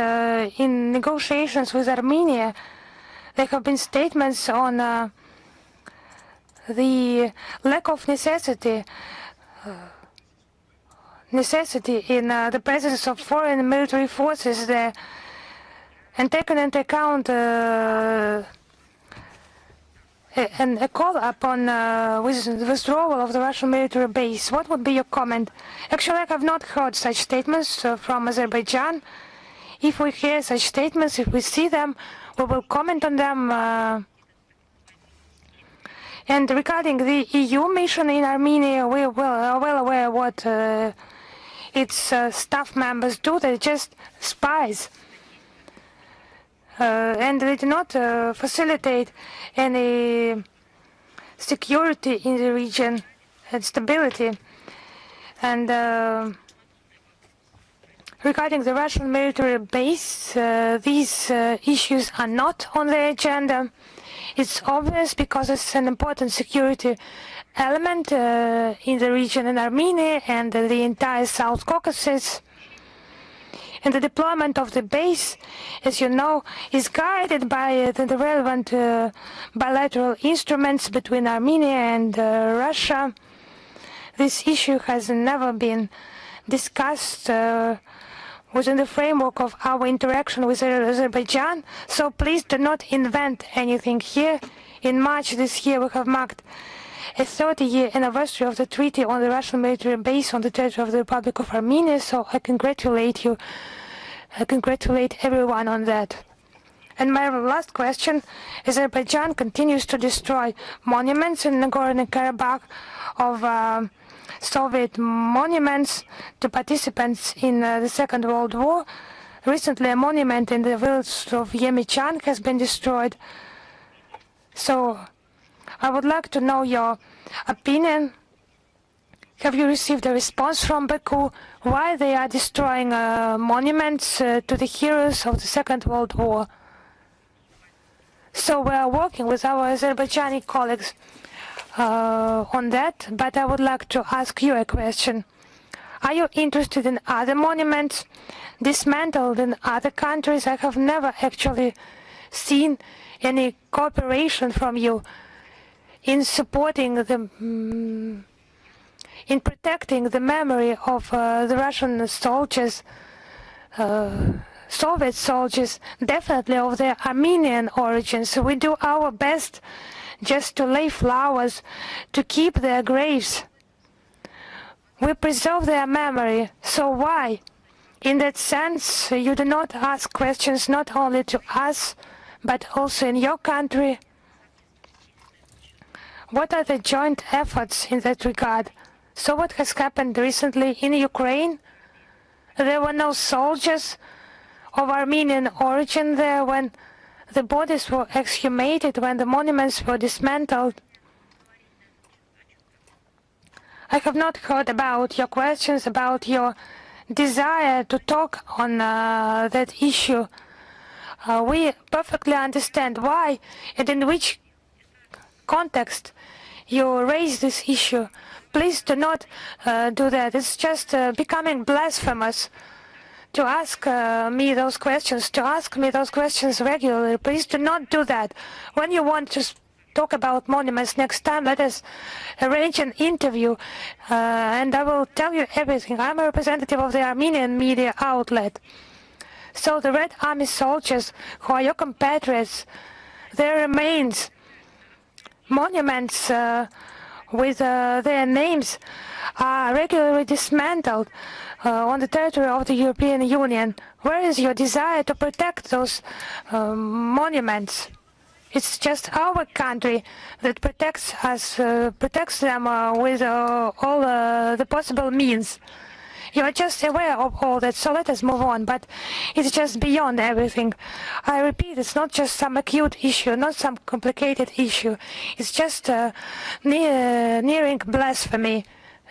in negotiations with Armenia, there have been statements on the lack of necessity in the presence of foreign military forces there, and taken into account and a call upon the withdrawal of the Russian military base. What would be your comment? Actually, I have not heard such statements from Azerbaijan. If we hear such statements, if we see them, we will comment on them. And regarding the EU mission in Armenia, we are well aware what its staff members do. They're just spies. And they do not facilitate any security in the region and stability. And regarding the Russian military base, these issues are not on the agenda. It's obvious because it's an important security element in the region in Armenia and the entire South Caucasus. And the deployment of the base, as you know, is guided by the relevant bilateral instruments between Armenia and Russia. This issue has never been discussed within the framework of our interaction with Azerbaijan, so please do not invent anything here. In March this year, we have marked a 30-year anniversary of the treaty on the Russian military base on the territory of the Republic of Armenia, so I congratulate you. I congratulate everyone on that. And my last question, Azerbaijan continues to destroy monuments in Nagorno-Karabakh of Soviet monuments to participants in the Second World War. Recently, a monument in the village of Yemichan has been destroyed. So, I would like to know your opinion. Have you received a response from Baku why they are destroying monuments to the heroes of the Second World War? So we are working with our Azerbaijani colleagues on that, but I would like to ask you a question. Are you interested in other monuments dismantled in other countries? I have never actually seen any cooperation from you in supporting the, in protecting the memory of the Russian soldiers, Soviet soldiers, definitely of their Armenian origins. So we do our best just to lay flowers, to keep their graves. We preserve their memory. So why? In that sense, you do not ask questions not only to us, but also in your country. What are the joint efforts in that regard? So what has happened recently in Ukraine? There were no soldiers of Armenian origin there when the bodies were exhumated, when the monuments were dismantled. I have not heard about your questions, about your desire to talk on that issue. We perfectly understand why and in which context you raise this issue. Please do not do that. It's just becoming blasphemous to ask me those questions, regularly. Please do not do that. When you want to talk about monuments next time, let us arrange an interview and I will tell you everything. I'm a representative of the Armenian media outlet. So the Red Army soldiers who are your compatriots, their remains, monuments with their names are regularly dismantled on the territory of the European Union. Where is your desire to protect those monuments? It's just our country that protects us, protects them with all the possible means. You are just aware of all that, so let us move on, but it's just beyond everything. I repeat, it's not just some acute issue, not some complicated issue. It's just nearing blasphemy.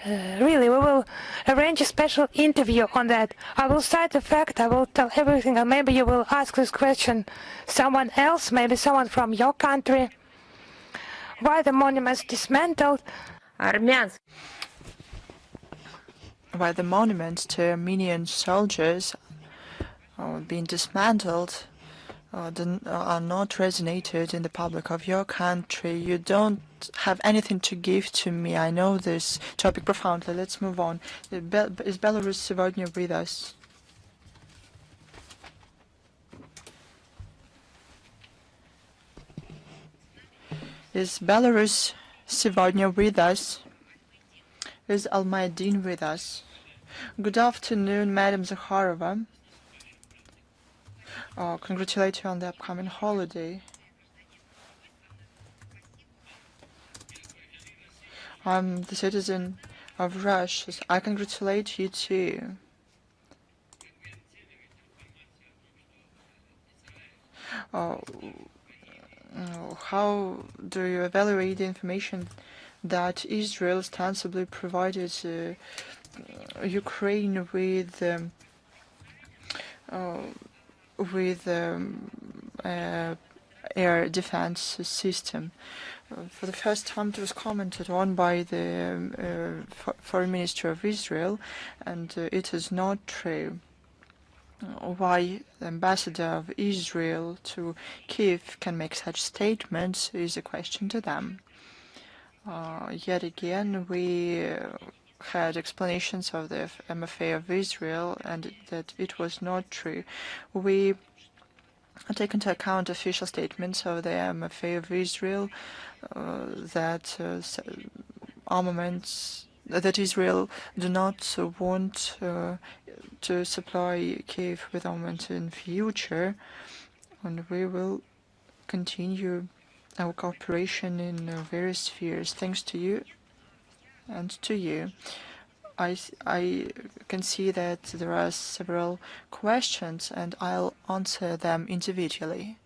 Really, we will arrange a special interview on that. I will cite the fact, I will tell everything, and maybe you will ask this question someone else, maybe someone from your country. Why the monuments dismantled? Why the monuments to Armenian soldiers are being dismantled are not resonated in the public of your country. You don't have anything to give to me. I know this topic profoundly. Let's move on. Is Belarus сегодня with us? Is Belarus сегодня with us? Is Almaydin with us? Good afternoon, Madam Zakharova. Congratulate you on the upcoming holiday. I'm the citizen of Russia. So I congratulate you too. How do you evaluate the information that Israel ostensibly provided Ukraine with air defense system? For the first time, it was commented on by the Foreign Minister of Israel, and it is not true. Why the ambassador of Israel to Kyiv can make such statements is a question to them. Yet again, we had explanations of the MFA of Israel and that it was not true. We take into account official statements of the MFA of Israel that armaments that Israel do not want to supply Kyiv with armament in future, and we will continue our cooperation in various spheres. Thanks to you and to you. I can see that there are several questions, and I'll answer them individually.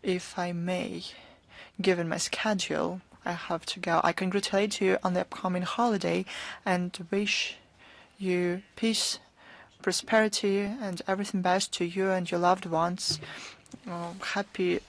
If I may, given my schedule, I have to go. I congratulate you on the upcoming holiday and wish you peace, prosperity, and everything best to you and your loved ones. Happy